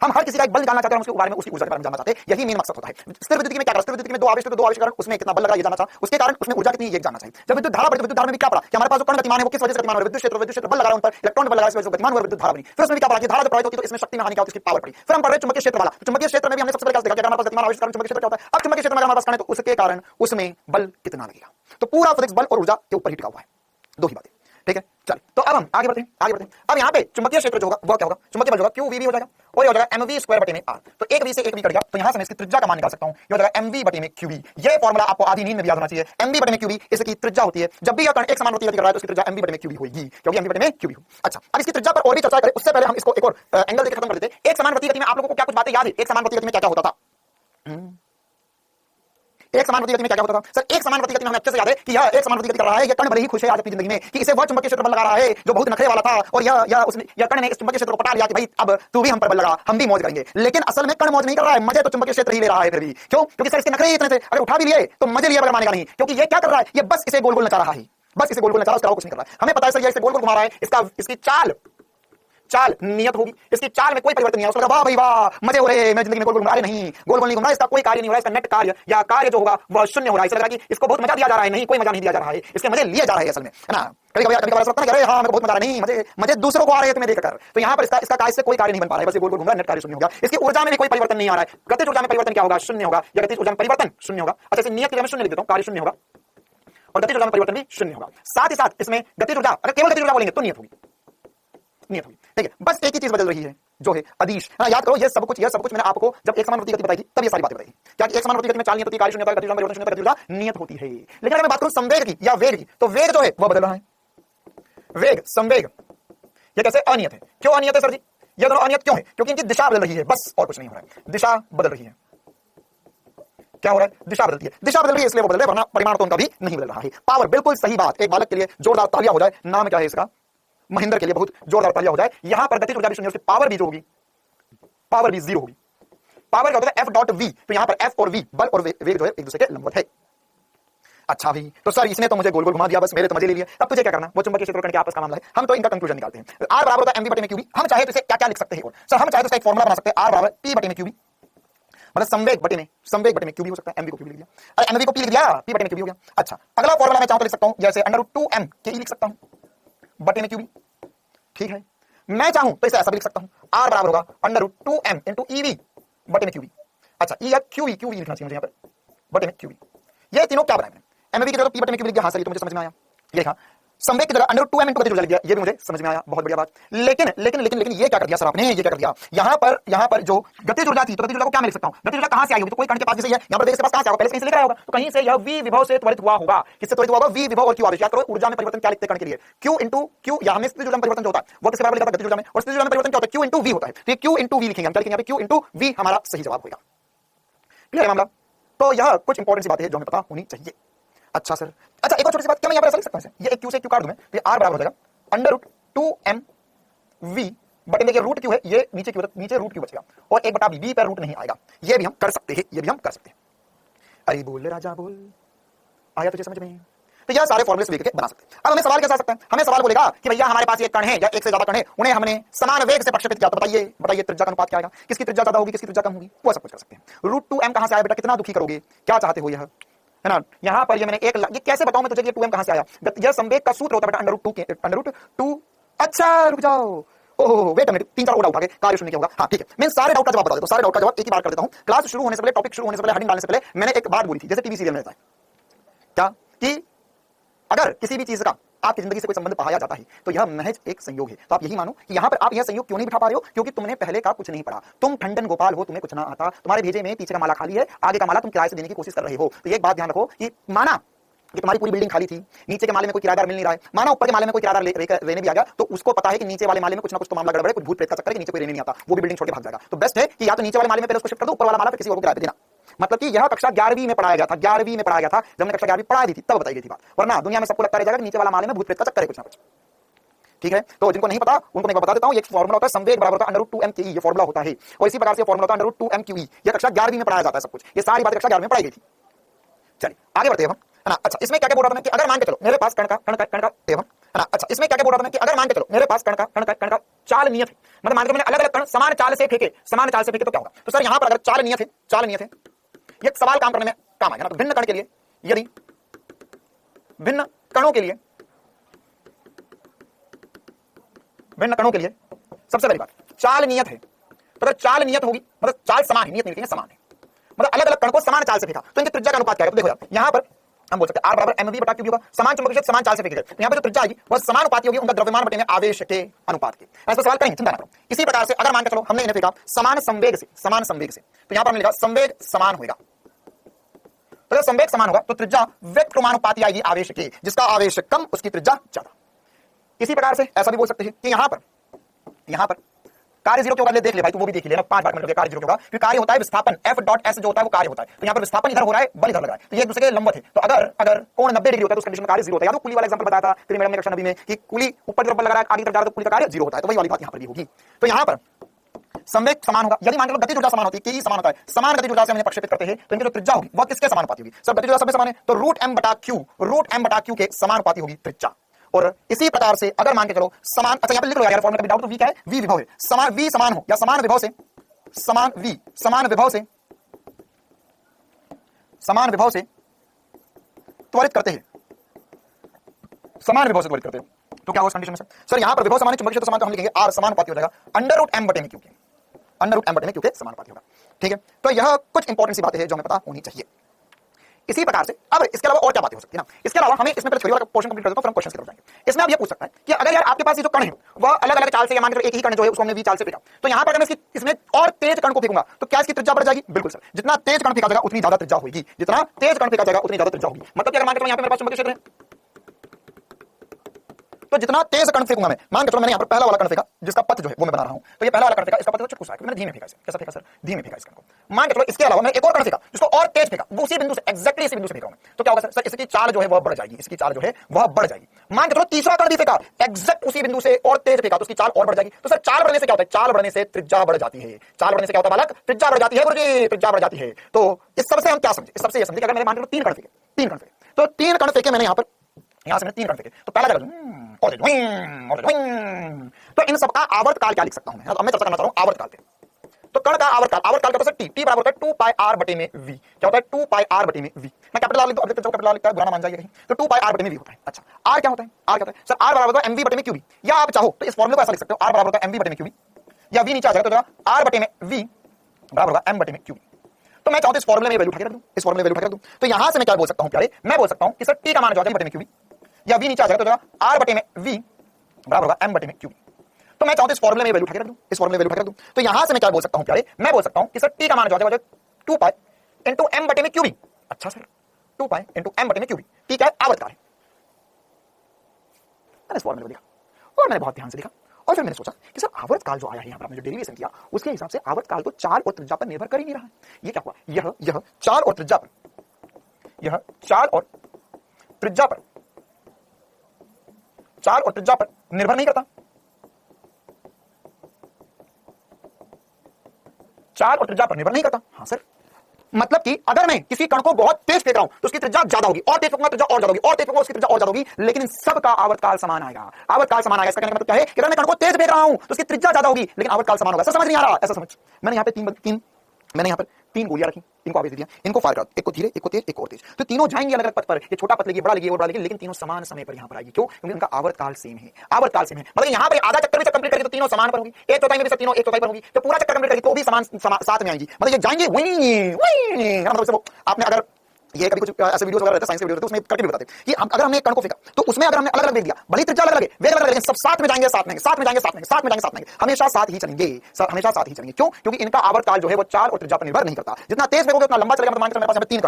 हम हर किसी का एक बल जानना चाहते हैं, उसके बारे में उसकी ऊर्जा के बारे में जानना चाहते हैं, यही मेन मकसद होता है। स्थिर विद्युत में क्या करते हैं? स्थिर विद्युत में दो आवेश, तो दो आवेश कारण उसमें कितना बल लगा ये जानना चाहिए, उसके कारण उसमें ऊर्जा कितनी ये जानना चाहिए। जब विद्युत धारा बढ़ती, विद्युत धारा में भी क्या पढ़ा कि हमारे पास जो कण गतिमान है वो किस वजह से गतिमान हो रहा है? विद्युत क्षेत्र बल लगा रहा है उन पर, इलेक्ट्रॉन बल लगा है, गतिमान हुआ, विद्युत धारा बनी। फिर उसमें क्या पढ़ा कि धारा जब प्रवाहित होती है तो इसमें शक्ति में हानि क्या होती है? इसकी पावर पड़ी। फिर हम पढ़ रहे हैं चुंबकीय क्षेत्र वाला, चुंबकीय क्षेत्र में भी हमने सबसे पहले देखा कि हमारे पास गतिमान आवेश कारण चुंबकीय क्षेत्र क्या होता है। अब चुंबकीय क्षेत्र में हमारे पास कण है तो उसके कारण उसमें बल कितना लगेगा। तो पूरा फिजिक्स बल और ऊर्जा के ऊपर ही टिका हुआ है, दो ही बातें, ठीक है। चलिए तो अब हम आगे बढ़ते हैं। अब यहाँ पे चुंबकीय क्षेत्र जो होगा वो क्या होगा? चुंबकीय बल होगा क्यू वी हो जाएगा और ये हो जाएगा mv स्क्वायर बटे में r। तो एक v से एक v कट गया, तो यहां से मैं इसकी त्रिज्या का मान निकाल सकता हूं, ये हो जाएगा mv बटे में qv। ये फॉर्मूला आपको आधी नींद में भी याद होना चाहिए। mv बटे में qv इसकी त्रिज्या होती है, जब भी यह कण एक समान गति कर रहा है तो इसकी त्रिज्या mv बटे में qv होगी, क्योंकि mv बटे में qv हो। अच्छा, अब इसकी त्रिज्या पर और भी चर्चा करें उससे पहले हम इसको एक और एंगल देकर खत्म कर देते हैं। एक समान गति में आप लोगों को क्या कुछ बातें याद है? एक समान गति में क्या क्या होता था? एक समान गति में क्या क्या होता था? सर एक समान गति में हमें अच्छे से याद है कि यह एक समान गति कर रहा है, यह कण बड़े ही खुश है आज अपनी जिंदगी में कि इसे वह चुंबकीय क्षेत्र बल लगा रहा है जो बहुत नखरे वाला था, और यह कण ने इस चुंबकीय क्षेत्र को पटा लिया कि भाई अब तू भी हम पर बल लगा, हम भी मौज करेंगे। लेकिन असल में कण मौज नहीं कर रहा है, मजे तो चुंबकीय क्षेत्र ही ले रहा है फिर भी। क्यों? क्योंकि सर इसके नखरे ही इतने थे, अगर उठा भी लिए तो मजे लिए बगैर मानेगा नहीं, क्योंकि ये क्या कर रहा है? ये बस इसे गोल गोल नचा रहा है, बस इसे गोल गोल नचा रहा है, उसके अलावा कुछ नहीं कर रहा है। हमें पता है सर ये इसे गोल गोल घुमा रहा है, इसकी चाल नियत होगी, इसकी चाल में कोई परिवर्तन नहीं है। उसको वाह भाई वाह मजे हो रहे हैं, मैं जिंदगी में गोल गोल घुमा रहा, नहीं गोल गोल नहीं घुमा रहा, इसका कोई कार्य नहीं हो रहा, इसका नेट कार्य या कार्य जो होगा वह शून्य हो रहा है। इसे लग रहा है कि इसको बहुत मजा दिया जा रहा है, नहीं कोई मजा नहीं दिया जा रहा है, इसके मजे लिए जा रहे हैं असल में, है ना। कभी कभी ऐसा लगता है कि अरे हाँ मेरे बहुत मजा आ रहा है, नहीं मजे दूसरों को आ रहे हैं तुम्हें देखकर। तो यहाँ पर इसका कार्य से कोई कार्य नहीं बन पा रहा है, बस गोल गोल घूम रहा है, नेट कार्य शून्य होगा। इसकी ऊर्जा में भी कोई परिवर्तन नहीं आ रहा है, गतिज ऊर्जा में परिवर्तन क्या होगा? शून्य होगा, या गतिज ऊर्जा में परिवर्तन शून्य होगा। अच्छा, नियत की जगह शून्य लिख देता हूं, कार्य शून्य होगा और गतिज ऊर्जा में परिवर्तन भी शून्य होगा। साथ ही साथ इसमें गतिज ऊर्जा, अगर केवल गतिज ऊर्जा बोलेंगे तो नियत होगी, ठीक है। बस एक ही चीज बदल रही है जो है अदिश, है ना। याद करो ये सब कुछ मैंने आपको जब एक समान गति बताई थी तब ये सारी बातें बताई, क्या एक समान गति में चाल नियत होती है, कार्य शून्य होता है, गति ऊर्जा में परिवर्तन शून्य होता है, नियत होती है। लेकिन अगर मैं बात करूं संवेग की या वेग की, तो वेग जो है वह बदल रहा है, वेग संवेग ये कैसे अनियत है? क्यों अनियत है सर जी? ये दोनों अनियत क्यों है? क्योंकि इनकी दिशा बदल रही है, बस और कुछ नहीं हो रहा है, दिशा बदल रही है। क्या हो रहा है? दिशा बदलती है, दिशा बदल रही है इसलिए वो बदल रहे, वरना परिमाण तो उनका भी नहीं बदल रहा है। पावर, बिल्कुल सही बात। एक बालक के लिए जोरदार तालियां हो जाए, नाम क्या है इसका? महेंद्र के लिए बहुत जोरदार तालियां हो जाए। यहां पर गतिज ऊर्जा भी शून्य, उसकी पावर भी जो होगी, पावर भी जीरो होगी। पावर क्या होता है? F डॉट V, तो यहां पर F और V बल और वेग जो है एक दूसरे के लंबवत है। अच्छा भी, तो सर इसने तो मुझे गोल गोल घुमा दिया, बस मेरे तो मजे ले लिए। अब तुझे क्या करना? वो चुंबकीय क्षेत्र के आपस का मामला है, हम तो इनका कंक्लूजन निकालते हैं। R बराबर होता है mv बटे में qv। हम चाहे तो इसे क्या क्या लिख सकते हैं? और सर हम चाहे तो इसका एक फॉर्मूला बना सकते हैं, R बराबर p बटे में qv, मतलब संवेग बटे में qv हो सकता है, mv को qv लिख दिया, अरे mv को p लिख दिया, p बटे में qv हो गया। अच्छा, अगला फॉर्मूला मैं चाहूं तो लिख सकता हूं जैसे √2m ke लिख सकता हूं बटे में qv, ठीक है। मैं चाहूं तो इसे ऐसा भी लिख सकता हूं, R बराबर होगा √2m into ev बटे में qv। अच्छा, e या qv लिखना चाहिए मुझे यहाँ पर, बटे में qv। ये तीनों क्या बनाए मैंने? mv की जगह p बटे में qv लिख दिया, हाँ सर ये तो मुझे समझ में आया। ये लिखा संवेग की जगह √2m into गतिज ऊर्जा लिख दिया, ये भी मुझे समझ में आया, बहुत बढ़िया बात। लेकिन ये क्या कर दिया सर आपने? ये क्या कर दिया? यहाँ पर जो गतिज ऊर्जा थी, तो गतिज ऊर्जा को क्या मैं लिख सकता हूं? गतिज ऊर्जा कहां से आई होगी? तो कोई कण के पास जैसे यहाँ पर इसके पास कहां से आएगा? पहले से कहीं से लेकर आया होगा, तो कहीं से यह v विभव से त्वरित हुआ होगा। किससे त्वरित हुआ होगा? v विभव और q आवेश। याद करो ऊर्जा में परिवर्तन क्या लिखते हैं कण के लिए? q into q, या हमने स्थितिज ऊर्जा में परिवर्तन जो होता है वो किसके बराबर लिखा था? गतिज ऊर्जा में। और स्थितिज ऊर्जा में परिवर्तन क्या होता है? q into v होता है, तो ये q into v लिखेंगे हम, क्या लिखेंगे यहाँ पे? q into v हमारा सही जवाब होगा। क्लियर है मामला? तो यह कुछ इंपॉर्टेंट सी बातें हैं जो हमें पता होनी चाहिए। अच्छा सर, अच्छा एक और छोटी सी बात, क्या मैं यहाँ पर ऐसा लिख सकता हूँ? ये एक q से q काट दूं मैं, तो ये r बराबर हो जाएगा √2m v बटे में रूट क्यू है, ये नीचे रूट क्यू बचेगा और 1/b, b पर रूट नहीं आएगा। ये भी हम कर सकते हैं, अरे बोल राजा बोल, आया तुझे समझ में? तो यह सारे फॉर्मूले लेके बना सकते हैं। अब हमें सवाल कैसा आ सकता है? हमें सवाल बोलेगा कि भैया हमारे पास ये कण है या एक से ज्यादा कण है, उन्हें हमने समान वेग से प्रक्षेपित किया, तो बताइए त्रिज्या का अनुपात क्या आएगा? किसकी त्रिज्या ज्यादा होगी, किसकी त्रिज्या कम होगी? वो सब कुछ कर सकते हैं। √2m कहां से आया बेटा? कितना दुखी करोगे? क्या चाहते हो? यह है ना, यहाँ पर ये मैंने ये कैसे बताऊं मैं तुझे कि 2m कहां से आया? यह संवेग का सूत्र होता है बेटा √2। अच्छा रुक जाओ, ओह वेट अ मिनट, 3-4 और डाउट आ गए, कार्य शून्य क्या होगा? हाँ ठीक है, मैं सारे डाउट का जवाब बता देता हूं, सारे डाउट का जवाब एक ही बार कर देता हूं। क्लास शुरू होने से पहले, टॉपिक शुरू होने से पहले, हेडिंग डालने से पहले मैंने एक बात बोली थी, जैसे टीवी सीरियल में रहता है क्या, कि अगर किसी भी चीज का आपकी जिंदगी से कोई संबंध पाया जाता है तो यह महज एक संयोग है। तो आप यही मानो कि यहां पर आप यह संयोग क्यों नहीं बिठा पा रहे हो, क्योंकि तुमने पहले का कुछ नहीं पढ़ा। तुम ठंडन गोपाल हो, तुम्हें कुछ ना आता, तुम्हारे भेजे में पीछे का माला खाली है, आगे का माला तुम किराए से देने की कोशिश कर रहे हो। तो एक बात ध्यान रखो कि माना कि तुम्हारी पूरी बिल्डिंग खाली थी, नीचे के माले में कोई किराएदार मिल नहीं रहा है, माना ऊपर के माले में कोई किराएदार रहने भी आ गया, तो उसको पता है कि नीचे वाले माले में कुछ ना कुछ तो मामला गड़बड़ है, कुछ भूत प्रेत का चक्कर है कि नीचे कोई रहने नहीं आता, वो भी बिल्डिंग छोड़ के भाग जाएगा। तो बेस्ट है कि या तो नीचे वाले माले में पहले उसको शिफ्ट कर दो, ऊपर वाला माला किसी और को किराए पे देना। मतलब कि यह कक्षा 11वीं में पढ़ाया गया था, 11वीं में पढ़ाया गया था, जब हमने कक्षा 11वीं पढ़ा दी थी तब बताई गई थी बात, वरना दुनिया में सबको लगता रह जाएगा कि नीचे वाला माले में भूत प्रेत का चक्कर है कुछ ना कुछ। ठीक है, तो जिनको नहीं पता उनको मैं बता देता हूं, एक फॉर्मूला होता है संवेग बराबर होता है √2m ये फॉर्मूला होता है, और इसी प्रकार से फॉर्मूला होता है √2m यह कक्षा 11वीं में पढ़ाया जाता है सब कुछ, ये सारी बातें कक्षा 11वीं में पढ़ाई गई थी। चलिए आगे बढ़ते हैं हम, है ना। अच्छा, इसमें क्या क्या बोल रहा था कि अगर मान के चलो मेरे पास कण का एवं, है ना। अच्छा, इसमें क्या क्या बोल रहा था कि अगर मान के चलो मेरे पास कण का चाल नियत है, मतलब मान के मैंने अलग अलग कण समान चाल से फेंके तो क्या होगा। तो सर यहां पर अगर चाल नियत है ये सवाल काम करने में काम आएगा ना। तो भिन्न कण के लिए, यदि भिन्न कणों के लिए सबसे पहली बात चाल नियत है, तो अगर चाल नियत होगी मतलब चाल समान है, नियत नहीं समान है, मतलब अलग अलग कण को समान चाल से फेंका तो इनके त्रिज्या का अनुपात क्या है। तो देखो यार यहां पर हम बोल सकते हैं r बराबर mv बटा q होगा, समान चुंबकीय क्षेत्र समान चाल से फेंके गए, तो यहां पर जो त्रिज्या आएगी वह समान अनुपात होगी उनका द्रव्यमान बटे में आवेश के अनुपात के। ऐसा सवाल करेंगे, चिंता ना करो। इसी प्रकार से अगर मान के चलो हमने इन्हें फेंका समान संवेग से, तो यहां पर हमने लिखा संवेग समान होगा, तो जब संवेग समान होगा तो त्रिज्या व्यक्तक्रमानुपाती आएगी आवेश के, जिसका आवेश कम उसकी त्रिज्या ज्यादा। इसी प्रकार से ऐसा भी बोल सकते हैं कि यहां पर कार्य जीरो क्यों कर ले, देख ले भाई तू वो भी देख लेना 5 बार कार्य जीरो क्यों, क्योंकि कार्य होता है विस्थापन f डॉट s जो होता है वो कार्य होता है, तो यहां पर विस्थापन इधर हो रहा है बल इधर लग रहा है, तो ये एक दूसरे के लंबवत है। तो अगर कोण 90 डिग्री होता है तो उस कंडीशन में कार्य जीरो होता है। याद हो कुली वाला एग्जांपल बताया था तेरी मैडम ने कक्षा 9 में कि कुली ऊपर की तरफ बल लग रहा है आगे तरफ जा रहा है तो कुली का कार्य जीरो होता है, तो वही वाली बात यहां पर भी होगी। तो यहां पर संवेग समान होगा, यदि मान लो गतिज ऊर्जा समान होती है, समान होता है, समान गतिज ऊर्जा से हम प्रक्षेपित करते हैं तो इनकी जो त्रिज्या होगी वह किसके समानुपाती होगी। सब गतिज ऊर्जा सब समान है तो √m बटा q के समानुपाती होगी त्रिज्या। और इसी प्रकार से अगर मान के चलो समान, अच्छा यहां पे लिख लो यार फॉर्मूला, कभी डाउट तो v क्या है, v विभव है, समान v समान हो या समान विभव से त्वरित करते हैं, तो क्या होगा इस कंडीशन में सर यहां पर विभव समान है, चुंबकीय क्षेत्र समान, तो हम लिखेंगे r समानुपाती हो जाएगा √m बटे में q के समानुपाती होगा। ठीक है, तो यह कुछ इंपॉर्टेंट सी बातें हैं जो हमें पता होनी चाहिए। इसी प्रकार से अब इसके अलावा और क्या बातें हो सकती है ना, इसके अलावा हमें इसमें पहले थ्योरी वाला पोर्शन कंप्लीट कर देता हूं, फिर हम क्वेश्चन की तरफ जाएंगे। इसमें आप ये पूछ सकता है कि अगर यार आपके पास ये जो कण है वह अलग अलग चाल से, या मान के एक ही कण जो है उसको हमने v चाल से फेंका, तो यहां पर अगर मैं इसमें और तेज कण को फेंकूंगा तो क्या इसकी त्रिज्या बढ़ जाएगी। बिल्कुल सर, जितना तेज कण फेंका जाएगा उतनी ज्यादा त्रिज्या होगी, मतलब कि अगर मान के चलो यहां पे मेरे पास चुंबकीय क्षेत्र है तो जितना तेज कण फेंकूंगा मैं, मान के चलो मैंने यहां पर पहला वाला कण फेंका जिसका पथ जो है वो मैं बना रहा हूं, तो ये पहला वाला कण फेंका, इसका पथ चुटकुस है, मैंने धीमे फेंका इसे, कैसा फेंका सर, धीमे फेंका इस कण को। मान के चलो इसके अलावा मैं एक और कण फेंका जिसको और तेज फेंका, वो उसी बिंदु से एक्जैक्टली इसी बिंदु से फेंका मैं, तो क्या होगा सर इसकी चाल जो है वह बढ़ जाएगी, मान के चलो तीसरा कण भी फेंका एक्जैक्ट उसी बिंदु से और तेज फेंका तो उसकी चाल और बढ़ जाएगी। तो सर चाल बढ़ने से क्या होता है, चाल बढ़ने से त्रिज्या बढ़ जाती है, चाल बढ़ने से क्या होता है बालक, त्रिज्या बढ़ जाती है गुरुजी, त्रिज्या बढ़ जाती है। तो इस सबसे हम क्या समझे, इस सबसे ये समझे कि अगर मैंने मान के चलो 3 कण फेंके तो 3 कण फेंके मैंने यहां से मैंने 3 कण फेंके, तो पहला जगह और तो इन सब का आवर्तकाल क्या लिख सकता हूं मैं, अब मैं चर्चा करना चाह रहा हूं आवर्तकाल पे। तो कण का आवर्तकाल क्या होता है, t बराबर होता है 2 पाई r बटे में v, क्या होता है 2 पाई r बटे में v, मैं कैपिटल r लिखता हूं, अब कैपिटल r लिखता है बुरा ना मान जाइए कहीं, तो 2 पाई r बटे में v होता है। अच्छा r क्या होता है सर r बराबर होता है mv बटे में qv, या आप चाहो तो इस फॉर्मूले को ऐसा लिख सकते हो r बराबर होता है mv बटे में qv, या v नीचे आ जाएगा तो r बटे में v बराबर होगा m बटे में qv। तो मैं चाहूं तो इस फॉर्मूले में वैल्यू उठा के रख दूं, तो यहां से मैं क्या बोल सकता हूं प्यारे, मैं बोल सकता हूं कि सर t का मान जो है बटे में qv, या v नीचे आ जाएगा तो r बटे में v बराबर होगा m बटे में qv। तो मैं चाहूं तो इस फॉर्मूले में वैल्यू उठा के रख दूं, तो यहां से मैं क्या बोल सकता हूं प्यारे, मैं बोल सकता हूं कि सर t का मान जो है 2 पाई इनटू m बटे में qv। अच्छा सर 2 पाई इनटू m बटे में qv, t क्या है, आवर्तकाल है। मैंने इस फॉर्मूले को देखा और मैंने बहुत ध्यान से देखा और फिर मैंने सोचा कि सर आवर्तकाल जो आया है यहां पर, हमने जो डेरिवेशन किया उसके हिसाब से आवर्तकाल तो चाल और त्रिज्या पर निर्भर कर ही नहीं रहा है। ये क्या हुआ, यह चाल और त्रिज्या पर निर्भर नहीं करता, चाल और त्रिज्या पर निर्भर नहीं करता। हाँ सर, मतलब कि अगर मैं किसी कण को बहुत तेज फेंक रहा हूं तो उसकी त्रिज्या ज्यादा होगी, और तेज फेंकूंगा त्रिज्या और ज्यादा होगी, और तेज फेंकूंगा उसकी त्रिज्या और ज्यादा होगी, लेकिन इन सब का आवर्तकाल समान आएगा। इसका कहने का मतलब क्या है कि अगर मैं कण को तेज फेंक रहा हूं तो उसकी त्रिज्या ज्यादा होगी लेकिन आवर्तकाल समान होगा। सर समझ नहीं आ रहा, ऐसा समझ, मैंने यहाँ पे 3 गोलियां रखी, इनको आवेश दिया, इनको फायर कर, एक को धीरे, एक को तेज, एक और तेज, तो तीनों जाएंगे अलग अलग पथ पर, ये छोटा पथ लेगी, बड़ा लेगी, और बड़ा लेगी, लेकिन तीनों समान समय पर यहां पर आएगी। क्यों, क्योंकि उनका आवर्तकाल सेम है। मतलब यहां पर आधा चक्कर भी कंप्लीट करेगी तो तीनों समान पर होगी, एक चौथाई में भी तीनों एक चौथाई पर होगी, तो पूरा चक्कर कंप्लीट करेगी तो भी समान साथ में आएंगी, मतलब ये जाएंगे वही। मतलब आपने अगर ये कभी कुछ ऐसे वीडियोस वगैरह रहते हैं, साइंस के वीडियो रहते हैं, उसमें करके भी बताते हैं कि अगर हमने एक कण को फेंका तो उसमें अगर हमने अलग अलग वेग दिया, भले त्रिज्या अलग अलग है, वेग अलग अलग, लेकिन सब साथ में जाएंगे, साथ में साथ में जाएंगे, साथ में साथ में जाएंगे, साथ में हमेशा साथ ही चलेंगे, हमेशा साथ ही चलेंगे। क्यों? क्योंकि इनका आवर्तकाल जो है वो चाल और त्रिज्या पर निर्भर नहीं करता। जितना तेज फेंकोगे उतना लंबा चलेगा। मान के मेरे पास तीन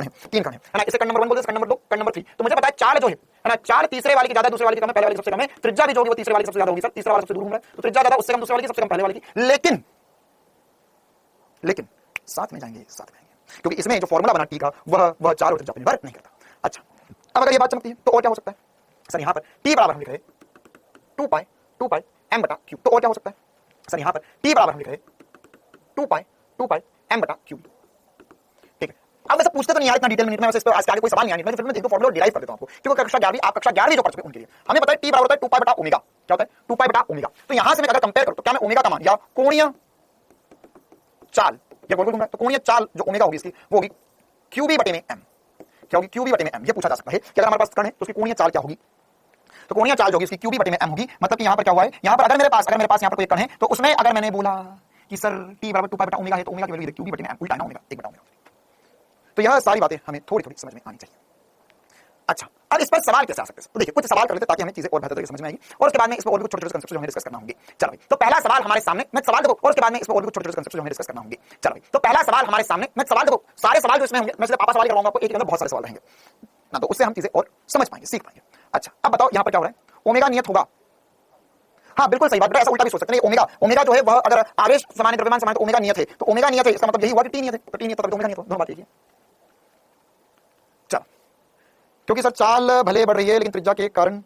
कण है ना, इसे कण नंबर 1 बोलते हैं, कण नंबर 2, कण नंबर 3। तो मुझे पता है चाल जो है ना, चाल तीसरे वाले की ज्यादा, दूसरे वाले की कम है, पहले वाले की सबसे कम है। त्रिज्या भी जो होगी वो तीसरे वाले की सबसे ज्यादा होगी। सर तीसरा वाला सबसे दूर घूम रहा है, तो त्रिज्या ज्यादा, उससे कम दूसरे वाले की, सबसे कम पहले वाले की। लेकिन साथ में जाएंगे, साथ में जाएंगे, क्योंकि इसमें जो फॉर्मूला बना टी का वह चाल और त्रिज्या पर निर्भर नहीं करता। अच्छा, अब अगर ये बात चमकती है तो और क्या हो सकता है? सर यहां पर टी बराबर हम लिख रहे 2 पाई m बटा क्यूब, तो और क्या हो सकता है? सर यहां पर टी बराबर हम लिख रहे 2 पाई m बटा क्यूब। ठीक है, अब वैसे पूछते तो नहीं यार इतना डिटेल में, इतना वैसे इस पर आज के आगे कोई सवाल नहीं आने, मैं फिर मैं एक दो फॉर्मूला डिराइव कर देता हूं आपको, क्योंकि कक्षा 11वीं आप कक्षा 11वीं जो पढ़ चुके उनके लिए हमें पता है टी बराबर होता है 2 पाई बटा ओमेगा। क्या होता है? 2 पाई बटा ओमेगा। तो यहां से मैं अगर कंपेयर करूं तो क्या मैं ओमेगा का मान या कोणीय चाल या गोल गोल घूम रहा है, तो कोणीय चाल जो ओमेगा होगी इसकी वो होगी क्यूबी बटे में m। क्या होगी? क्यूबी बटे में m। ये पूछा जा सकता है कि अगर हमारे पास कण है तो उसकी कोणीय चाल क्या होगी, तो कोणीय चाल जो होगी उसकी क्यूबी बटे में m होगी। मतलब कि यहां पर क्या हुआ है, यहां पर अगर मेरे पास यहां पर कोई कण है तो उसमें अगर मैंने बोला कि सर t बराबर 2 पाई बटा ओमेगा है, तो ओमेगा की वैल्यू क्यूबी बटे में m, उल्टा ना ओमेगा 1 बटा ओमेगा। तो यह सारी बातें हमें थोड़ी थोड़ी समझ में आनी चाहिए। अच्छा, अब इस पर सवाल कैसे आ सकते हैं? तो देखिए कुछ सवाल कर लेते हैं ताकि हमें चीजें और बेहतर तरीके से समझ में आएगी, और उसके बाद में इस पर और भी छोटे छोटे कंसेप्ट जो हमें डिस्कस करना होंगे। चलो भाई, तो पहला सवाल हमारे सामने, मैं सवाल देखो, और उसके बाद में इस पर और भी छोटे छोटे कंसेप्ट जो हमें डिस्कस करना होंगे। चलो भाई, तो पहला सवाल हमारे सामने, मैं सवाल देखो, सारे सवाल जो इसमें होंगे मैं सिर्फ पापा सवाल करवाऊंगा आपको, एक के अंदर बहुत सारे सवाल रहेंगे ना, तो उससे हम चीजें और समझ पाएंगे, सीख पाएंगे। अच्छा, अब बताओ यहां पर क्या हो रहा है? ओमेगा नियत होगा। हाँ बिल्कुल सही बात, ऐसा उल्टा भी सोच सकते हैं। ओमेगा जो है वह अगर आवेश समान द्रव्यमान समान, तो ओमेगा नियत है, तो ओमेगा नियत है इसका मतलब यही हुआ कि टी नियत है, तो टी नियत तब ओमेगा नियत हो, दोनों बात यही है। चलो, क्योंकि सर चाल भले बढ़ रही है लेकिन त्रिज्या के कारण,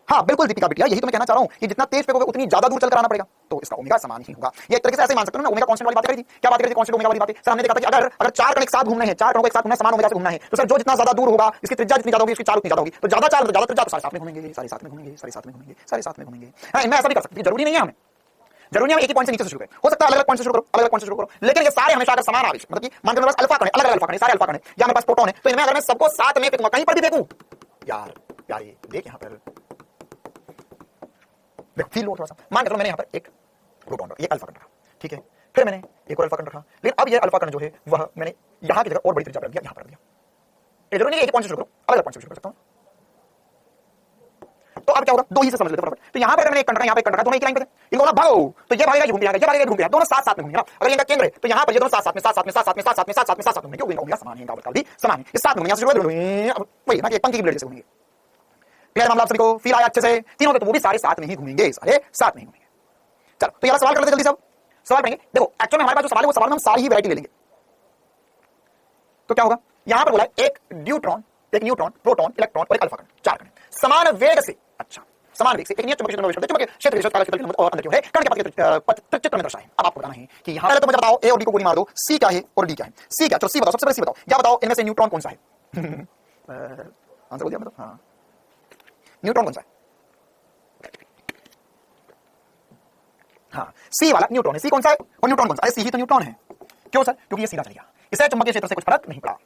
हाँ बिल्कुल दीपिका बिटिया, यही तो मैं कहना चाह रहा हूं कि जितना तेज फेंकोगे उतनी ज्यादा दूर चलकर आना पड़ेगा, तो इसका ओमेगा समान ही होगा। ये एक तरीके से ऐसे मान सकते हो ना, ओमेगा कांस्टेंट वाली बात करी थी, क्या बात करी थी? कांस्टेंट ओमेगा वाली बात। सर हमने देखा था कि अगर चार कण एक साथ घूमने हैं, चार कणों को एक साथ घूमना है, समान ओमेगा से घूमना है, तो सर जो जितना ज्यादा दूर होगा इसकी त्रिज्या जितनी ज्यादा होगी, इसकी चाल उतनी ज्यादा होगी, तो ज्यादा चाल तो ज्यादा त्रिज्या, तो सारे साथ में घूमेंगे, सारे साथ में घूमेंगे, सारे साथ में घूमेंगे, सारे साथ में घूमेंगे। हाँ, इनमें ऐसा भी कर सकते हैं, जरूरी नहीं है हमें, जरूरी है एक ही पॉइंट से नीचे से शुरू करें, हो सकता है अलग अलग पॉइंट से शुरू करो, अलग अलग पॉइंट से शुरू करो, लेकिन ये सारे हमेशा अगर समान आवेश, मतलब कि मान के मेरे पास अल्फा कण है, अलग अलग अल्फा कण है, सारे अल्फा कण है, या मेरे पास प्रोटॉन है, तो इनमें अगर मैं सबको साथ में फेंकूंगा, कहीं पर भी फेंकूं, यार यार ये देख यहां पर देखो, फील लो थोड़ा सा। मान के चलो मैंने यहां पर एक प्रोटॉन रखा, एक अल्फा कण रखा, ठीक है, फिर मैंने एक और अल्फा कण रखा, लेकिन अब ये अल्फा कण जो है वह मैंने यहां की जगह और बड़ी त्रिज्या पर रख दिया, यहां पर रख दिया। ये जरूरी नहीं एक ही पॉइंट से शुरू करो, अलग अलग पॉइंट से शुरू कर सकता हूं। तो अब क्या होगा, दो ही से समझ लेते हैं। तो यहां पर मैंने एक कण रखा, यहां पे एक कण रखा, दोनों एक लाइन पे थे, इनको बोला भागो, तो ये भागेगा, ये घूम जाएगा, ये भागेगा, घूम जाएगा, दोनों साथ साथ में घूमेंगे ना। अगर इनका केंद्र है तो यहां पर ये दोनों साथ साथ में, साथ साथ में, साथ साथ में, साथ साथ में, साथ साथ में, साथ साथ में घूमेंगे, क्योंकि इनका ओमेगा समान है, इनका आवर्तकाल भी समान है, ये साथ में घूमेंगे, यहां से शुरू करें, अब वही ना कि पंक्ति की ब्लेड से घूमेंगे। क्लियर मामला आप सभी को? फील आया अच्छे से? तीनों के तो वो भी सारे साथ में ही घूमेंगे, सारे साथ में ही घूमेंगे। चलो, तो ये सवाल कर लेते जल्दी सब सवाल पढ़ेंगे। देखो एक्चुअली हमारे पास जो सवाल है वो सवाल में हम सारी ही वैरायटी ले लेंगे। तो क्या होगा, यहां पर बोला है एक न्यूट्रॉन, प्रोटॉन, इलेक्ट्रॉन और एक अल्फा कण, चार कण समान वेग से, अच्छा समान वेग से एक नियत चुंबकीय क्षेत्र में प्रवेश करते हैं। चुंबकीय क्षेत्र विशेषता क्षेत्र के और अंदर क्यों है, कण के पथ चित्र में दर्शाएं। अब आपको बताना है कि यहां पहले तो मुझे बताओ ए और बी को गोली मार दो, सी क्या है और डी क्या है। सी क्या, चलो सी बताओ, सबसे पहले सी बताओ, क्या बताओ इनमें से न्यूट्रॉन कौन सा है? आंसर बोल दिया मतलब, हाँ न्यूट्रॉन कौन सा है? हाँ सी वाला न्यूट्रॉन है। सी कौन सा है और न्यूट्रॉन कौन सा है? सी ही तो न्यूट्रॉन है। क्यों सर? क्योंकि ये सीधा चल गया, इसे चुंबकीय क्षेत्र से कुछ फर्क नहीं पड़ा,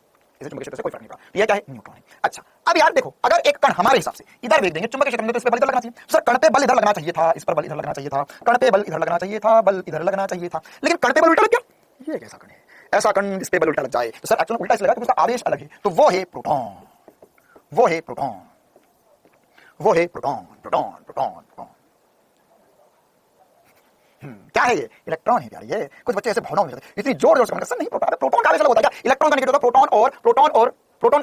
इसे चुंबकीय क्षेत्र से कोई फर्क नहीं पड़ा, तो ये क्या है? न्यूट्रॉन है। अच्छा, अब यार देखो, अगर एक कण हमारे हिसाब से इधर भेज देंगे चुंबकीय क्षेत्र में, तो इस पे बल इधर लगना चाहिए। सर कण पे बल इधर लगना चाहिए था, इस पर बल इधर लगना चाहिए था, कण पे बल इधर लगना चाहिए था, बल इधर लगना चाहिए था, लेकिन कण पे बल उल्टा लग गया। ये कैसा कण है? ऐसा कण जिस पे बल उल्टा लग जाए, तो सर एक्चुअली उल्टा इसलिए लगा क्योंकि उसका आवेश अलग है, तो वो है प्रोटॉन, वो है प्रोटॉन, वो है प्रोटॉन, प्रोटॉन, प्रोटॉन, प्रोटॉन। क्या है ये? इलेक्ट्रॉन है यार। ये कुछ बच्चे ऐसे भावनाओं में जाते हैं, इतनी जोर जोर से, सर नहीं प्रोटॉन का आवेश अलग होता है क्या? इलेक्ट्रॉन का नेगेटिव होगा, प्रोटॉन का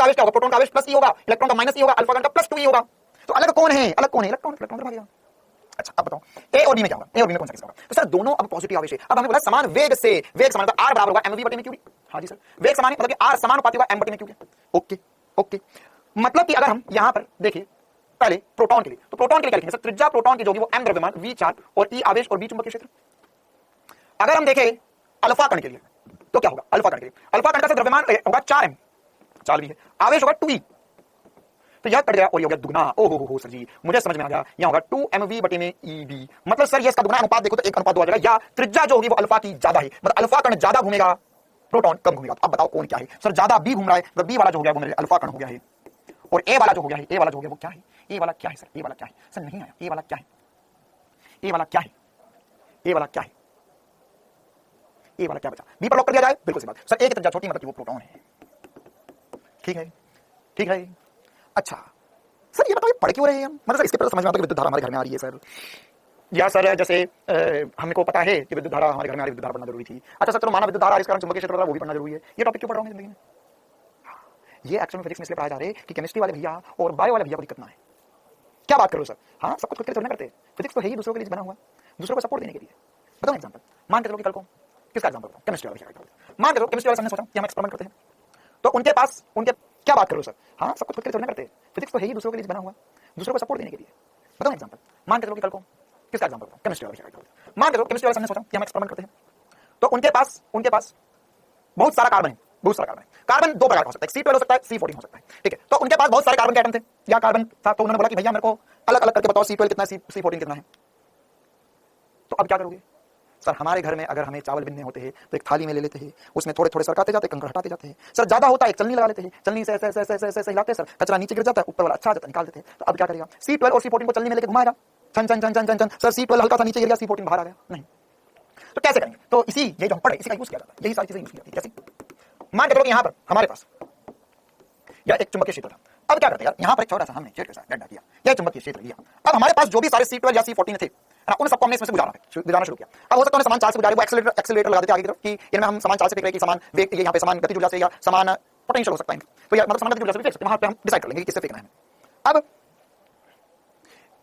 आवेश क्या होगा? प्रोटॉन का आवेश प्लस ई होगा, इलेक्ट्रॉन का माइनस ई होगा, अल्फा का प्लस 2 ई होगा। तो अलग कौन है? अलग कौन है? इलेक्ट्रॉन, इलेक्ट्रॉन भागेगा। अच्छा अब बताओ ए और बी में क्या होगा? ए और बी में कौन सा किसका होगा? तो सर दोनों अब पॉजिटिव आवेश है। अब हमने बोला समान वेग से, वेग समान मतलब r बराबर होगा mv बटे में क्यूबी। हां जी सर, वेग समान है मतलब कि r समानुपाती होगा m बटे में क्यूबी। ओके ओके, मतलब कि अगर हम यहां पर देखें पहले प्रोटॉन के लिए, तो प्रोटॉन के लिए क्या लिखेंगे सर? त्रिज्या प्रोटॉन की जो होगी वो m द्रव्यमान, v चार्ज और e आवेश और b चुंबकीय क्षेत्र। अगर हम देखें अल्फा कण के लिए तो क्या होगा? अल्फा कण के लिए, अल्फा कण का द्रव्यमान होगा 4m, चाल भी है, आवेश होगा 2e, तो यह कट गया और ये हो गया दुगना। ओहो हो सर जी, मुझे समझ में आ गया, यहां होगा 2mv बटे में eb, मतलब सर ये इसका दुगना अनुपात देखो तो 1 अनुपात 2 आ जाएगा, या त्रिज्या जो होगी वो अल्फा की ज्यादा है, मतलब अल्फा कण ज्यादा घूमेगा, प्रोटॉन कम घूमेगा। अब बताओ कौन क्या है? सर ज्यादा b घूम रहा है, तो b वाला जो हो गया वो मेरे अल्फा कण हो गया है, और a वाला जो हो गया है, a वाला जो हो गया वो क्या है? a वाला क्या है सर? a वाला क्या है सर? नहीं आया, a वाला क्या है? a वाला क्या है? a वाला क्या है? ए वाला क्या बचा? बी पर लॉक कर दिया जाए, बिल्कुल सही बात सर। ए की त्रिज्या छोटी मतलब कि वो प्रोटॉन है। ठीक है, ठीक है। अच्छा सर ये बताओ, ये पढ़ क्यों रहे हैं हम? मतलब सर इसके पहले समझ में आता है कि विद्युत धारा हमारे घर में आ रही है सर, या सर जैसे हमको पता है कि विद्युत धारा हमारे घर में आ रही है, विद्युत धारा पढ़ना जरूरी थी। अच्छा सर चलो माना विद्युत धारा इस कारण चुंबकीय क्षेत्र वो भी पढ़ना जरूरी है, ये टॉपिक क्यों पढ़ रहा हूँ जिंदगी में? ये एक्चुअल में फिजिक्स में इसलिए पढ़ाया जा रहा है कि केमिस्ट्री वाले भैया और बायो वाले भैया को दिक्कत ना है। क्या बात करो सर, हाँ सब कुछ खुद के लिए थोड़ी ना करते। फिजिक्स तो है ही दूसरों के लिए बना हुआ, दूसरों को सपोर्ट देने के लिए। बताओ एग्जांपल, मान के चलो कि कल को किसका एग्जांपल बताऊं, केमिस्ट्री वाले भैया का। मान के चलो केमिस्ट्री वाले ने सोचा कि हम एक्सपेरिमेंट करते हैं, तो उनके पास उनके क्या बात करो सर, हाँ सब कुछ खुद के लिए थोड़ी ना करते। फिजिक्स तो है ही दूसरों के लिए बना हुआ, दूसरों को सपोर्ट देने के लिए। बताओ एग्जांपल, मान के चलो कि कल को किसका एग्जांपल बताऊं, केमिस्ट्री वाले भैया का। मान के चलो केमिस्ट्री वाले ने सोचा कि हम एक्सपेरिमेंट करते हैं, तो उनके पास बहुत सारा कार्बन है, बहुत सारा कार्बन है। कार्बन दो प्रकार का हो सकता है, C12 हो सकता है, C14 हो सकता है, ठीक है। तो उनके पास बहुत सारे कार्बन के एटम थे या कार्बन था, तो उन्होंने बोला कि भैया मेरे को अलग अलग करके बताओ C12 कितना है, C14 कितना है। तो अब क्या करोगे सर, हमारे घर में अगर हमें चावल बिनने होते हैं तो एक थाली में ले लेते हैं, उसमें थोड़े थोड़े सरकाते जाते हैं, कंकड़ हटाते जाते हैं। सर ज्यादा होता है एक चलनी लगा लेते हैं, चलनी से ऐसे ऐसे ऐसे ऐसे ऐसे हिलाते हैं सर, कचरा नीचे गिर जाता है, ऊपर वाला अच्छा आ जाता है, निकाल देते हैं। तो अब क्या करेगा, C12 और C14 को चलनी में लेके घुमाएगा, छन छन छन छन छन छन, सर C12 हल्का सा नीचे गिर गया, C14 बाहर आ गया, नहीं। तो कैसे करेंगे? तो इसी ये जो हम पढ़े इसी का यूज किया जाता है, यही सारी चीजें यूज की जाती है। कैसे? मान के चलो कि यहाँ पर हमारे पास या एक चुंबकीय क्षेत्र था। अब क्या करते हैं यार, यहाँ पर एक छोटा सा हमने छेद के साथ डंडा दिया, यह चुंबकीय क्षेत्र लिया। अब हमारे पास जो भी सारे C12 या C14 थे ना, उन सबको हमने इसमें से गुजारना शुरू किया। अब हो सकता है समान चाल से गुजारे, वो एक्सेलरेटर लगा देते आगे की तरफ कि इनमें हम समान चाल से फेंक रहे हैं कि समान वेग, ये यहाँ पे समान गति ऊर्जा से या समान पोटेंशियल हो सकता है, तो या मतलब समान गति ऊर्जा से फेंक सकते हैं। वहां पे हम डिसाइड कर लेंगे कि किससे फेंकना है। अब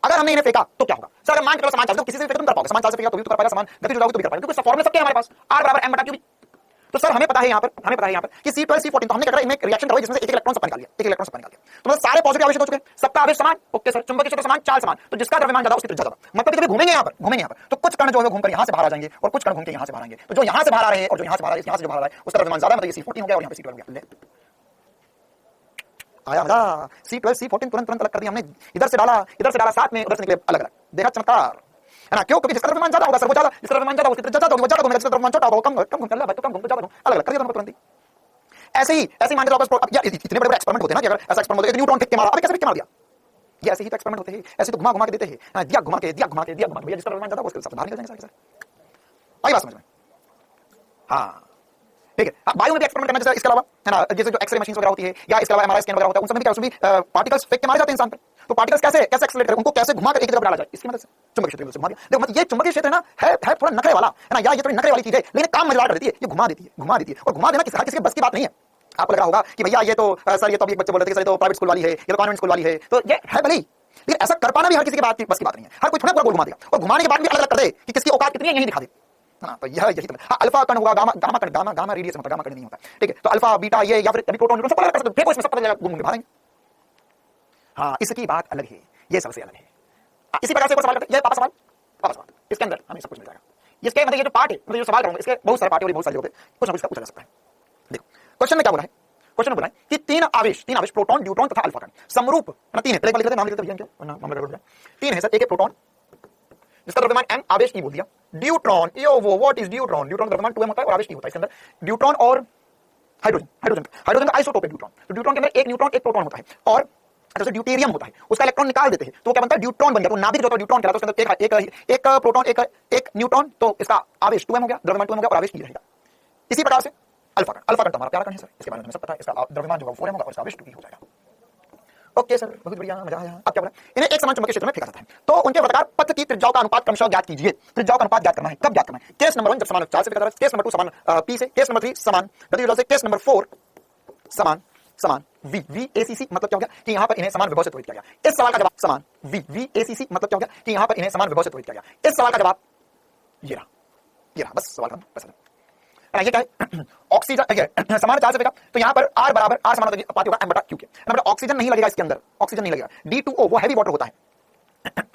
अगर हमने इन्हें फेंका तो क्या होगा सर, अगर मान के चलो समान चाल से, तो किसी से फेंक तुम कर पाओगे, समान चाल से फेंका तो भी तो कर पाएगा, समान गति ऊर्जा तो भी कर पाएगा, क्योंकि फॉर्मूला सबके हमारे पास R बराबर m बटा q। तो सर हमें पता है यहाँ पर कि C12 C14, तो हमने क्या करा, इनमें रिएक्शन करवाई जिसमें से एक इलेक्ट्रॉन सब निकाल लिया, एक इलेक्ट्रॉन सब निकाल लिया। तो मतलब सारे पॉजिटिव आवेश हो चुके हैं, सबका आवेश समान, ओके सर, चुंबकीय क्षेत्र समान, चाल समान, तो जिसका द्रव्यमान ज्यादा उसकी त्रिज्या ज्यादा। मतलब कभी घूमेंगे यहाँ पर, तो कुछ कण जो है घूमकर यहाँ से बाहर आ जाएंगे और कुछ कण घूम के यहाँ से बाहर आएंगे। तो जो यहाँ से बाहर आ रहे हैं और जो यहाँ से बाहर आ रहे हैं, यहाँ से जो बाहर आ रहा है उसका द्रव्यमान ज्यादा, मतलब ये C14 हो गया और यहाँ पे C12 हो गया। आया मजा, C12 C14 तुरंत अलग कर दिया हमने, इधर से डाला साथ में, उधर से निकले अलग अलग। देखा चमत्कार है ना? क्यों? क्योंकि जिसका द्रव्यमान ज्यादा होगा सर वो ज्यादा, जिसका द्रव्यमान ज्यादा उसकी त्रिज्या ज्यादा होगी, वो ज्यादा होगा, जिसका द्रव्यमान छोटा होगा कम चल रहा है तो कम ज्यादा अलग अलग कर दिया तुरंत ही। ऐसे ही मान के चलो यार इतने बड़े एक्सपेरिमेंट होते हैं ना कि अगर ऐसा एक्सपेरिमेंट होता है, न्यूट्रॉन फेंक के मारा, अबे कैसे फेंक के मार दिया, ये ऐसे ही तो एक्सपेरिमेंट होते हैं, ऐसे तो घुमा के देते हैं, दिया घुमा के भैया जिसका द्रव्यमान ज्यादा उसके साथ बाहर निकल जाएंगे सर। आई बात समझ में? हाँ ठीक है। अब वायु में भी एक्सपेरिमेंट करना, जैसे इसके अलावा है ना, जैसे जो एक्सरे मशीन वगैरह होती है या इसके अलावा एमआरआई स्कैन वगैरह होता है, उन सब में क्या उसमें भी पार्टिकल्स फेंक के मारे जाते हैं इंसान पे। तो पार्टिकल्स कैसे एक्सेलरेट करें, उनको कैसे घुमा कर एक जगह डाला जाए, इसकी मदद से चुंबकीय क्षेत्र से घुमा दिया। देखो मतलब ये चुंबकीय क्षेत्र है ना, है थोड़ा नखरे वाला है ना, या ये थोड़ी नखरे वाली चीज है, लेकिन काम मजेदार कर देती है, ये घुमा देती है और घुमा देना किसी के बस की बात नहीं है। आपको लग रहा होगा कि भैया ये तो सर ये तो अभी एक बच्चे बोल रहे थे सर ये तो प्राइवेट स्कूल वाली है, ये तो कॉन्वेंट स्कूल वाली है, तो ये है भले ही, लेकिन ऐसा कर पाना भी हर किसी की बस की बात नहीं है। हर कोई थोड़ा पूरा घुमा देगा और घुमाने के बाद भी अलग अलग कर दे कि किसकी औकात कितनी है, यही दिखा दे। हाँ तो यही तो अल्फा कण होगा, गामा रेडिएशन होता है, गामा कण नहीं होता, ठीक है। तो अल्फा बीटा ये या फिर प्रोटॉन न्यूट्रॉन सब अलग कर सकते हो, फेंको इसमें सब पता चलेगा, घूम भागेंगे। हाँ इसकी बात अलग है, ये सबसे अलग है। इसी प्रकार से एक सवाल करते हैं, ये पापा सवाल, इसके अंदर हमें सब कुछ मिल जाएगा। इसके मतलब ये जो पार्ट है, मतलब जो सवाल करूंगा इसके बहुत सारे पार्ट और बहुत सारे जगह पे कुछ ना कुछ पूछा जा सकता है। देखो क्वेश्चन में क्या बोला है, क्वेश्चन में बोला है कि तीन आवेश प्रोटॉन, न्यूट्रॉन तथा अल्फा कण समरूप है, तीन है, एक बार लिख लेते नाम लिख लेते भैया, क्या नाम लगा तीन है सर। एक है प्रोटॉन जिसका द्रव्यमान m, आवेश e बोल दिया। ड्यूट्रॉन, यो वो व्हाट इज ड्यूट्रॉन, ड्यूट्रॉन द्रव्यमान 2m होता है और आवेश e होता है। इसके अंदर ड्यूट्रॉन और हाइड्रोजन का आइसोटोप है ड्यूट्रॉन। तो ड्यूट्रॉन के अंदर एक न्यूट्रॉन एक प्रोटॉन होता है और जैसे ड्यूटेरियम होता है, उसका इलेक्ट्रॉन निकाल देते हैं तो क्या बनता है, ड्यूट्रॉन बन गया। तो नाभिक जो होता है ड्यूट्रॉन कहलाता है, उसके अंदर एक प्रोटॉन एक न्यूट्रॉन, तो इसका आवेश 2m हो गया, द्रव्यमान 2m हो गया और आवेश e रहेगा। इसी प्रकार से अल्फा कण तो हमारा प्यारा कण है सर, इसके बारे में सब पता है, इसका द्रव्यमान जो 4m होगा और इसका आवेश 2e हो जाएगा। ओके सर बहुत बढ़िया, मजा आया। अब क्या बोला, इन्हें एक समान चुंबकीय क्षेत्र में फेंका जाता है, तो उनके वर्गाकार पथ की त्रिज्याओं का अनुपात क्रमशः ज्ञात कीजिए। त्रिज्याओं का अनुपात ज्ञात करना है, कब ज्ञात करना है, केस नंबर 1 जब समान चाल से फेंका जाता है, केस नंबर 2 समान p से, केस नंबर 3 समान गति ऊर्जा से, केस नंबर 4 समान VACC मतलब क्या हो गया कि यहाँ पर इन्हें समान विभव से त्वरित किया गया। इस सवाल का जवाब समान VACC मतलब क्या हो गया कि यहाँ पर इन्हें समान विभव से त्वरित किया गया। इस सवाल का जवाब ये रहा, बस सवाल खत्म, बस ये क्या है, ऑक्सीजन समान चार्ज से फेंका, तो यहाँ पर R बराबर R समान अनुपात होगा m बटा q के, मतलब ऑक्सीजन नहीं लगेगा इसके अंदर, ऑक्सीजन नहीं लगेगा। D2O वो हैवी वाटर होता है।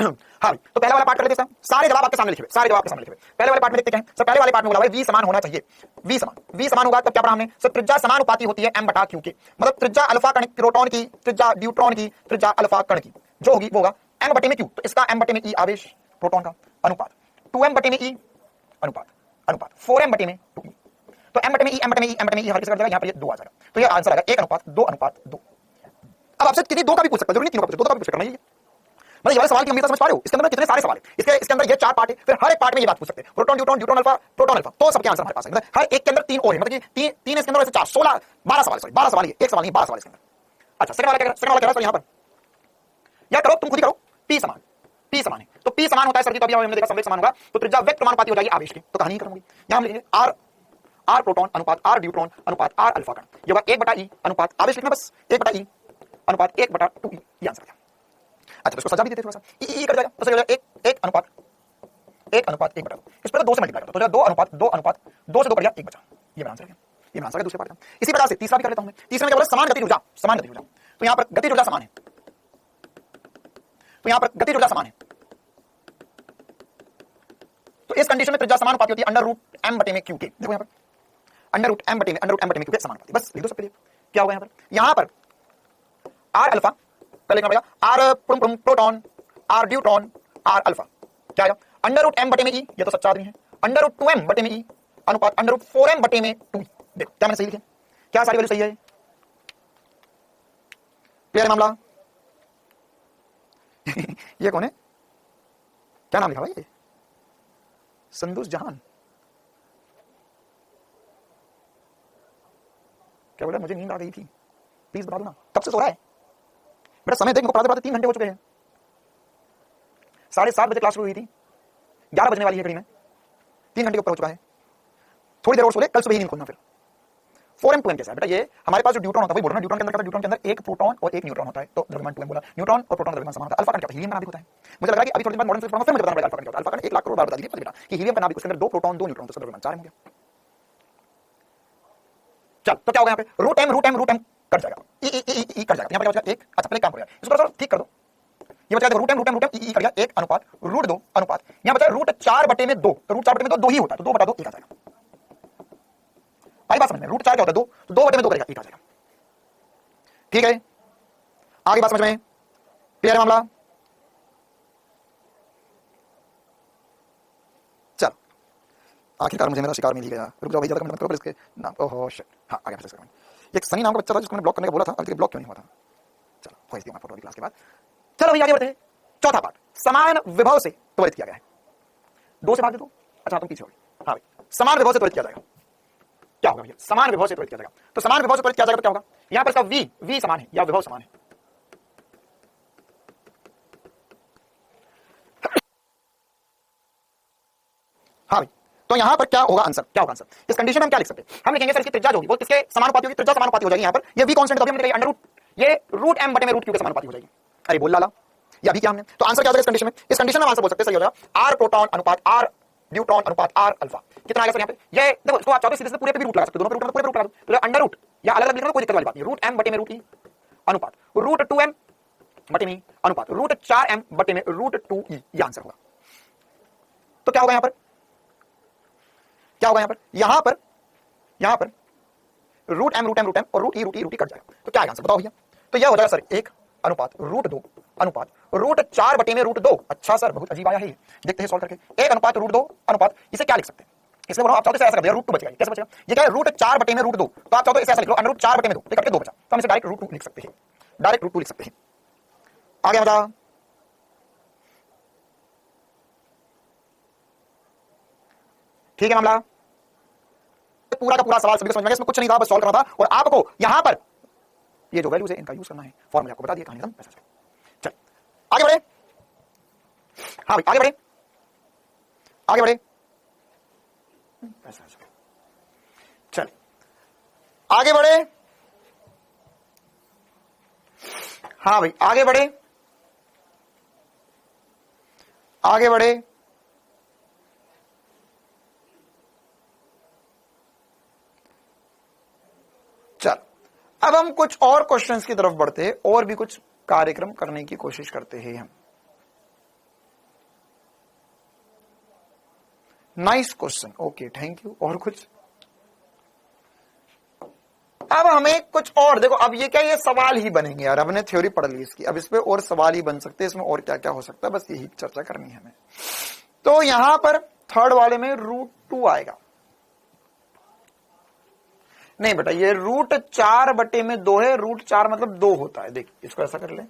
हाँ तो पहले वाला पार्ट कर लेते हैं, सारे जवाब आपके सामने लिखे हुए, पहले वाले पार्ट में देखते हैं सर। पहले वाले पार्ट में बोला भाई V समान होना चाहिए, V समान होगा तब क्या पढ़ा हमने सर, त्रिज्या समानुपाती होती है m बटा q के, मतलब त्रिज्या अल्फा कण प्रोटॉन की, त्रिज्या ड्यूट्रॉन की, त्रिज्या अल्फा कण की जो होगी वो होगा m बटे में q, तो इसका m बटे में e आवेश प्रोटॉन का अनुपात, 2m बटे में e अनुपात 4m बटे में 2e, तो m बटे में e हर किसी का यहाँ पर ये 2 आ जाएगा, तो ये आंसर आएगा 1:2:2। अब आपसे किसी दो का भी पूछ सकता है, जरूरी नहीं तीनों का पूछ, दो का भी पूछ सकता है। मतलब ये वाले सवाल की गंभीरता समझ पा रहे हो? इसके अंदर कितने सारे सवाल है, इसके अंदर ये 4 पार्ट है, फिर हर एक पार्ट में ये बात पूछ सकते हैं, proton neutron neutron alpha proton alpha, तो सबके आंसर हमारे पास है। मतलब हर एक के अंदर 3 और है, मतलब कि 3 इसके अंदर, 4 16 12 सवाल, सॉरी 12 सवाल, एक सवाल नहीं 12 सवाल इसके अंदर। अच्छा सेकंड वाला क्या कह रहा है? यहां पर या करो, तुम खुद ही करो, P समान है, तो P समान होता है सर जी, तो अभी हमने देखा संवेग समान होगा तो त्रिज्या वेक्टर समानुपाती हो जाएगी आवेश की, तो कहानी करूंगी। यहां हम लिखेंगे R प्रोटॉन अनुपात R न्यूट्रॉन अनुपात R अल्फा कण, ये होगा 1/E अनुपात आवेश लिखना, बस 1/E अनुपात 1/2E, ये आंसर है। अच्छा तो इसको सजा भी देते थोड़ा सा, ई कट जाएगा, तो सही हो जाएगा 1 अनुपात 1/2, इस पर 2 से मल्टीप्लाई करते तो 2 अनुपात 2 अनुपात 2 से 2 कट गया 1 बचा, ये मेरा आंसर है, ये मेरा आंसर है दूसरे पार्ट का। इसी प्रकार से तीसरा भी कर लेता हूं मैं। तीसरे में क्या बोला? समान गति ऊर्जा, तो यहां पर गति ऊर्जा समान है, तो यहां पर गति ऊर्जा समान है, तो इस कंडीशन में त्रिज्या समानुपाती होती है √m/q के। देखो यहां पर √m/q के समानुपाती, बस लिख दो सबके लिए। क्या होगा यहां पर R अल्फा पहले लिखना पड़ेगा, R proton R deuteron R alpha, क्या आएगा? √m/e, ये तो सच्चा आदमी है, √2m/e अनुपात √4m/2। देखो क्या मैंने सही लिखा, क्या सारी वैल्यू सही है? क्लियर है मामला? ये कौन है? क्या नाम लिखा भाई? ये संदूस जहान, क्या बोला? मुझे नींद आ गई थी, प्लीज बता दो ना, कब से सो रहा है बेटा? समय देख, पढ़ाते पढ़ाते 3 घंटे हो चुके हैं, 7:30 बजे क्लास शुरू हुई थी, 11 बजने वाली है घड़ी में, 3 घंटे के ऊपर हो चुका है, थोड़ी देर और सो ले, कल सुबह ही नींद खोलना। फिर 4m2m कैसा है बेटा? ये हमारे पास जो ड्यूट्रॉन होता है, वही बोल रहा है, ड्यूट्रॉन के अंदर क्या होता है? ड्यूट्रॉन के अंदर एक प्रोटॉन और एक न्यूट्रॉन होता है, तो द्रव्यमान 2m बोला, न्यूट्रॉन और प्रोटॉन द्रव्यमान समान होता है। अल्फा कण क्या होता है? हीलियम का नाभिक होता है। मुझे लग रहा है कि अभी थोड़ी देर बाद मॉडर्न फिजिक्स पढ़ूंगा, फिर मुझे बताना पड़ेगा अल्फा कण क्या होता है। अल्फा कण 1 लाख करोड़ बार बता दीजिए बेटा कि हीलियम का नाभिक, उसके अंदर 2 प्रोटॉन 2 न्यूट्रॉन, तो उसका द्रव्यमान 4 हो गया। चल तो क्या होगा यहाँ पे? √m कट जाएगा, ई कट जाएगा, यहाँ पर क्या बचेगा? 1। अच्छा पहले काम करो यार, इसको थोड़ा ठीक कर दो, ये बचा देखो √m ई कट गया 1 अनुपात √2 अनुपात, यहाँ बचा √4/2, तो √4/2 2 ही होता है, तो 2/2 1 आ जाएगा। आई बात समझ में? √4 क्या होता है? 2, तो 2/2 करेगा 1 आ जाएगा। ठीक है, आगे बात समझ में? क्लियर है मामला? चल आखिरकार मुझे मेरा शिकार मिल गया। रुक जाओ भाई, ज्यादा कमेंट मत करो, पर इसके नाम, ओहो शिट, हाँ आगे फिर एक सनी नाम का बच्चा था जिसको मैंने ब्लॉक करने का बोला था, अभी ब्लॉक क्यों नहीं हुआ था? चलो भेज दिया मैं फोटो क्लास के बाद। चलो भैया आगे बढ़ते हैं। चौथा पार्ट, समान विभव से त्वरित किया गया है, 2 से भाग दे दो। अच्छा तुम पीछे हो, हाँ भाई, समान विभव से त्वरित किया जाएगा, क्या होगा भैया? समान विभव से त्वरित किया जाएगा, तो समान विभव से त्वरित किया जाएगा तो क्या होगा? यहां पर इसका v समान है या विभव समान है? हाँ भाई, तो यहां पर क्या होगा आंसर? क्या होगा आंसर? इस कंडीशन में हम क्या लिख सकते हैं? हम लिखेंगे सर इसकी त्रिज्या जो होगी वो किसके समानुपाती होगी? त्रिज्या समानुपाती हो जाएगी। यहां पर ये v कांस्टेंट, तो अभी हमने देखा अंडर रूट, ये √m/√q के समानुपाती हो जाएगी। अरे बोल लाला, ये अभी क्या हमने, तो आंसर क्या होगा इस कंडीशन में? इस कंडीशन में आंसर बोल सकते हैं सही हो जाएगा R प्रोटॉन अनुपात R न्यूट्रॉन अनुपात R अल्फा। कितना आएगा सर यहाँ पे? ये देखो, इसको आप चाहते सीधे पूरे पे भी रूट लगा सकते हो, दोनों पे रूट लगा दो, तो अंडर रूट या अलग अलग लिखना कोई दिक्कत वाली बात नहीं। √m/√e अनुपात √2m/e अनुपात √4m/√2e, ये आंसर होगा। तो क्या होगा यहाँ पर? क्या होगा यहाँ पर √m और √e कट जाएगा, तो क्या आएगा आंसर? बताओ भैया। तो यह हो जाएगा सर 1 अनुपात √2 अनुपात √4/√2। अच्छा सर, बहुत अजीब आया है, देखते हैं सॉल्व करके। 1 अनुपात √2 अनुपात, इसे क्या लिख सकते हैं? इसलिए बोलो आप चाहते ऐसा कर दिया, √2 बच गया, कैसे बचेगा? ये क्या है? √4/√2, तो आप चाहते हो इसे ऐसा लिख लो, √4/2, तो कट के 2 बचा, तो हम इसे डायरेक्ट √2 लिख सकते हैं, डायरेक्ट √2 लिख सकते हैं। आगे बता, ठीक है मामला? पूरा का पूरा सवाल सभी को समझ में, इसमें कुछ नहीं था, बस सॉल्व करना था, और आपको यहां पर ये जो वैल्यूज है इनका यूज करना है। फॉर्मूला आपको बता दिया, कहानी खत्म। चल आगे बढ़े, हाँ भाई आगे बढ़े, आगे बढ़े, चल आगे बढ़े, हाँ भाई आगे बढ़े, आगे बढ़े। चल अब हम कुछ और क्वेश्चंस की तरफ बढ़ते हैं, और भी कुछ कार्यक्रम करने की कोशिश करते हैं हम। Nice question, okay thank you. और कुछ? अब हमें कुछ और देखो, अब ये क्या, ये सवाल ही बनेंगे यार, हमने थ्योरी पढ़ ली इसकी, अब इस पे और सवाल ही बन सकते हैं, इसमें और क्या क्या हो सकता है, बस यही चर्चा करनी है हमें। तो यहां पर थर्ड वाले में √2 आएगा। नहीं बेटा, ये √4/2 है, √4 मतलब 2 होता है। देख इसको ऐसा कर ले,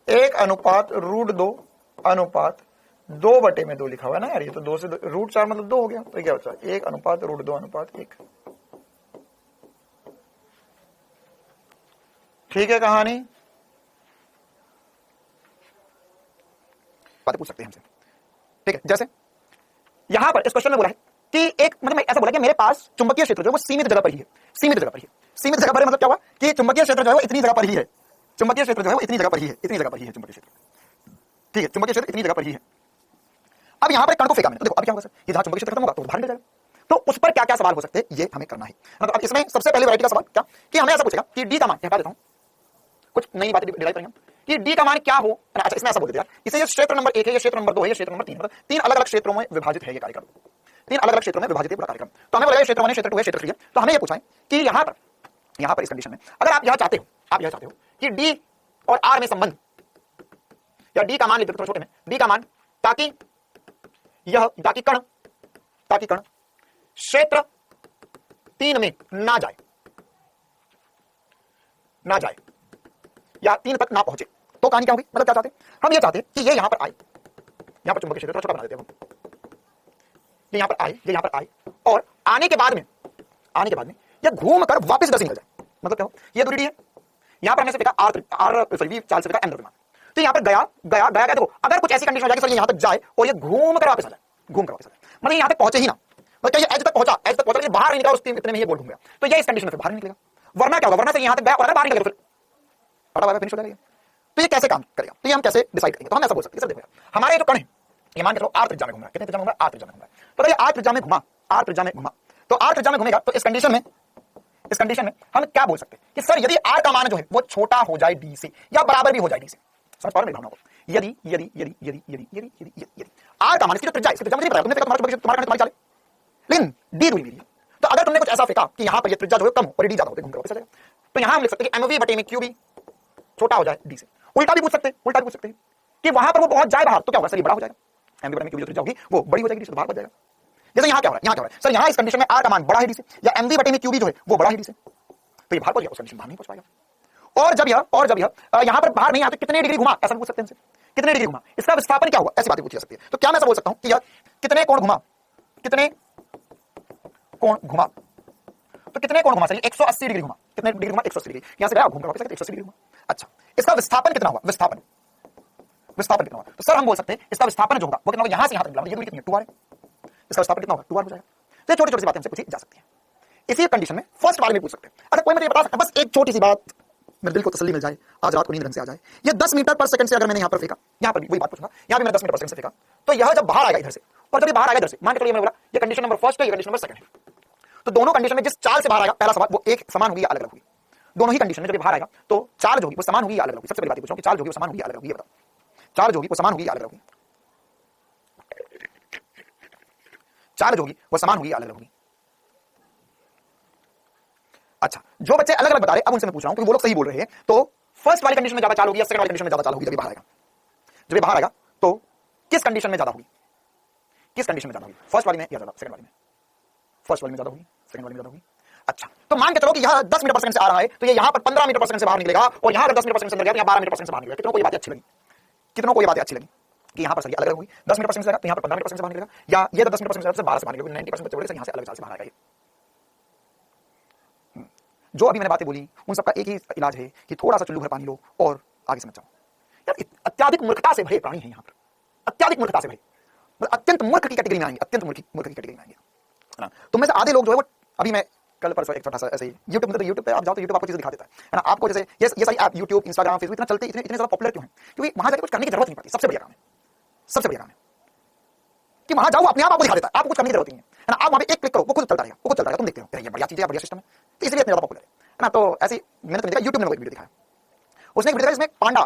1/√2 लिखा हुआ है ना यार, ये तो 2 से √4 मतलब 2 हो गया, तो क्या बचा 1/√2:1। ठीक है, कहानी बातें पूछ सकते हैं हमसे। ठीक है, जैसे यहां पर इस क्वेश्चन में बोला है कि एक मतलब ऐसा बोला कि मेरे पास चुंबकीय क्षेत्र जो है वो सीमित जगह पर ही है, सीमित जगह पर ही है। सीमित जगह पर है मतलब क्या हुआ कि चुंबकीय क्षेत्र जो है वो इतनी जगह पर ही है, चुंबकीय क्षेत्र जो है वो इतनी जगह पर ही है, इतनी जगह पर ही है चुंबकीय क्षेत्र। ठीक है, चुंबकीय क्षेत्र इतनी जगह पर ही है। अब यहां पर एक कण को फेंका मैंने, तो देखो अब क्या होगा सर, ये जहां चुंबकीय क्षेत्र खत्म होगा तो बाहर निकल जाएगा। तो उस पर क्या क्या सवाल हो सकते हैं ये हमें करना है। मतलब अब इसमें सबसे पहले वैरायटी का सवाल क्या कि हमें ऐसा पूछेगा कि डी का मान, हटा देता हूं, कुछ नई बातें डिराइव करेंगे कि डी का मान क्या हो। अच्छा, इसमें ऐसा बोल दिया इसे, ये क्षेत्र नंबर 1 है, ये क्षेत्र नंबर 2 है, ये क्षेत्र नंबर 3 है, 3 अलग अलग क्षेत्रों में विभाजित है ये कार्यक्रम, 3 अलग अलग क्षेत्रों में विभाजित है पूरा कार्यक्रम। तो हमें बोला क्षेत्र 1 है, क्षेत्र 2 है, क्षेत्र 3 है। तो हमें ये पूछा है कि यहां पर इस कंडीशन में अगर आप यह चाहते हो कि डी और आर में संबंध, या डी का मान लिख देते छोटे में, डी का मान, ताकि कण क्षेत्र 3 में ना जाए या 3 तक ना पहुंचे, तो कहानी क्या होगी। मतलब क्या चाहते हैं हम, ये चाहते हैं कि ये यहां पर आए, यहां पर चुंबकीय क्षेत्र छोटा बना देते हैं हम, ये यहां पर आए और आने के बाद में ये घूम कर वापस इधर से निकल जाए। मतलब क्या हो, ये दूरी डी है, यहां पर हमने से फेंका आर वी चाल से फेंका एम द्रव्यमान, तो यहां पर गया देखो अगर कुछ ऐसी कंडीशन हो जाए कि सर यहां तक जाए और ये घूम कर वापस आ जाए, मतलब यहां तक पहुंचे ही ना, मतलब ये एज तक पहुंचा ये बाहर नहीं निकला, उसके इतने में ये गोल घूम गया, तो ये इस कंडीशन में फिर बाहर नहीं निकलेगा। वरना क्या होगा, वरना से यहां तक गया और अगर बाहर निकल गया फिर फिनिश हो जाएगा। तो ये कैसे काम करेगा, तो ये हम कैसे डिसाइड करेंगे। तो हम ऐसा बोल सकते हैं, सर देखो हमारे जो कण है ये मान के चलो आर त्रिज्या में घूम रहा है, कितने त्रिज्या में घूम रहा है, आर त्रिज्या में घूम रहा है। तो ये आर त्रिज्या में घुमा, तो आर त्रिज्या में घूमेगा, तो इस कंडीशन में हम क्या बोल सकते हैं कि सर यदि आर का मान जो है वो छोटा हो जाए डी से या बराबर भी हो जाए डी से, समझ पा रहे हैं भावना को, यदि आर का मान, इसकी जो त्रिज्या, इसकी त्रिज्या मुझे नहीं पता, तुमने फेंका तुम्हारा चले, लेकिन डी दूरी मेरी है। तो अगर तुमने कुछ ऐसा फेंका कि यहां पर ये त्रिज्या जो है कम और डी ज्यादा होते घूम कर वापस आ जाएगा, तो यहां हम लिख सकते हैं कि एमवी बटे में क्यूबी छोटा हो जाए डी से। उल्टा भी पूछ सकते हैं कि वहां पर वो पहुंच जाए बाहर, तो क्या होगा सर, ये बड़ा हो जाएगा, एमवी बटे में क्यूबी जो त्रिज्या होगी वो बड़ी हो जाएगी, डी से बाहर बच जाएगा। जैसे यहां क्या हो रहा है सर, यहां इस कंडीशन में आर का मान बड़ा है डी से, या एमवी बटे में क्यूबी जो है वो बड़ा है डी से, तो ये बाहर पहुंच गया, उस कंडीशन बाहर नहीं पहुंच पाएगा। और जब यह यहां पर बाहर नहीं आते कितने डिग्री घुमा, ऐसा पूछ सकते हैं, कितने डिग्री घुमा, इसका विस्थापन क्या हुआ, ऐसी बातें पूछी जा सकती है। तो क्या मैं ऐसा बोल सकता हूं कि यह कितने कोण घुमा, तो कितने कोण घुमा सर, 180 डिग्री घुमा, कितने डिग्री घुमा, 180 डिग्री, यहां से गया घूम कर वापस 180 डिग्री घुमा। अच्छा, इसका विस्थापन कितना हुआ, विस्थापन कितना हुआ, तो सर हम बोल सकते हैं इसका विस्थापन जो होगा वो कितना होगा, यहां से यहां तक ये दूरी कितनी है, 2r है, इसका विस्थापन कितना होगा, 2r हो जाएगा। तो छोटी छोटी सी बातें हमसे पूछी जा सकती है। इसी कंडीशन में फर्स्ट वाले में पूछ सकते हैं। अगर कोई मुझे बता सकता है, बस एक छोटी सी बात, मेरे दिल को तसल्ली मिल जाए, आज रात को नींद ढंग से आ जाए, ये 10 मीटर पर सेकंड से अगर मैंने यहां पर फेंका, यहां पर भी वही बात पूछूंगा, यहां भी मैंने 10 मीटर पर सेकंड से फेंका, तो यह जब बाहर आएगा इधर से, और जब ये बाहर आएगा इधर से, मान के चलिए मैंने बोला ये कंडीशन नंबर फर्स्ट है, ये कंडीशन नंबर सेकंड है, तो दोनों कंडीशन में जिस चाल से बाहर आएगा, पहला सवाल वो एक समान होगी या अलग अलग होगी, दोनों ही कंडीशन में जब बाहर आएगा तो चाल जो होगी वो समान होगी या अलग अलग होगी। सबसे पहली बात पूछ रहा हूं कि चाल जो होगी वो समान होगी या अलग होगी, ये बताओ, चाल जो होगी वो समान होगी या अलग होगी, चाल जो होगी वो समान होगी या अलग होगी। अच्छा, जो बच्चे अलग अलग बता रहे अब उनसे मैं पूछ रहा हूं क्योंकि वो लोग सही बोल रहे हैं, तो फर्स्ट वाली कंडीशन में ज्यादा चाल होगी या सेकंड वाली कंडीशन में ज्यादा चाल होगी, जब ये बाहर आएगा, जब ये बाहर आएगा तो किस कंडीशन में ज्यादा होगी, किस कंडीशन में ज्यादा होगी, फर्स्ट वाली में या ज्यादा सेकंड वाली में, फर्स्ट वाली में ज्यादा होगी, सेकंड वाली में ज्यादा होगी। अच्छा, तो मान के चलो कि यह 10 मीटर पर सेकंड से आ रहा है, तो ये यहां पर 15 मीटर पर सेकंड से बाहर निकलेगा, और यहां अगर 10 मीटर पर सेकंड से अंदर गया तो यहां 12 मीटर पर सेकंड से बाहर निकलेगा। कितनों को ये बात अच्छी लगी, कितनों को ये बात अच्छी लगी कि यहां पर सर ये अलग अलग होगी, 10 मीटर पर सेकंड से तो यहां पर 15 मीटर पर सेकंड से बाहर निकलेगा, या ये 10 मीटर पर सेकंड से 12 से बाहर निकलेगा, 90% बच्चे बोले सर यहां से अलग चाल से बाहर आएगा। जो अभी मैंने बातें बोली उन सबका एक ही इलाज है कि थोड़ा सा चुल्लू भर पानी लो और आगे समझ जाओ। यार अत्याधिक मूर्खता से भरे प्राणी हैं यहाँ पर, अत्याधिक मूर्खता से भरे, मतलब अत्यंत मूर्ख की कैटेगरी में आएंगे, अत्यंत मूर्ख की कैटेगरी में आएंगे, है ना। तुम में से आधे लोग जो है वो, अभी मैं कल परसों एक छोटा सा ऐसे ही यूट्यूब पे आप जाओ तो यूट्यूब आपको चीजें दिखा देता है ना, आपको जैसे ये सारी ऐप यूट्यूब इंस्टाग्राम फेसबुक इतना चलते, इतने ज्यादा पॉपुलर क्यों है, क्योंकि वहां जाकर कुछ करने की जरूरत नहीं पड़ती। सबसे बढ़िया काम है, सबसे बढ़िया काम है कि वहां जाओ अपने आप आपको दिखा देता है, आपको कुछ करने की जरूरत नहीं है ना, आप वहां पे एक क्लिक करो वो खुद चलता रहेगा, वो खुद चलता रहेगा, तुम देखते हो ये बढ़िया चीज है, बढ़िया सिस्टम है, तो इसलिए इतना ज्यादा पॉपुलर है ना। तो ऐसी मैंने तो देखा यूट्यूब में एक वीडियो दिखाया, उसने एक वीडियो इसमें पांडा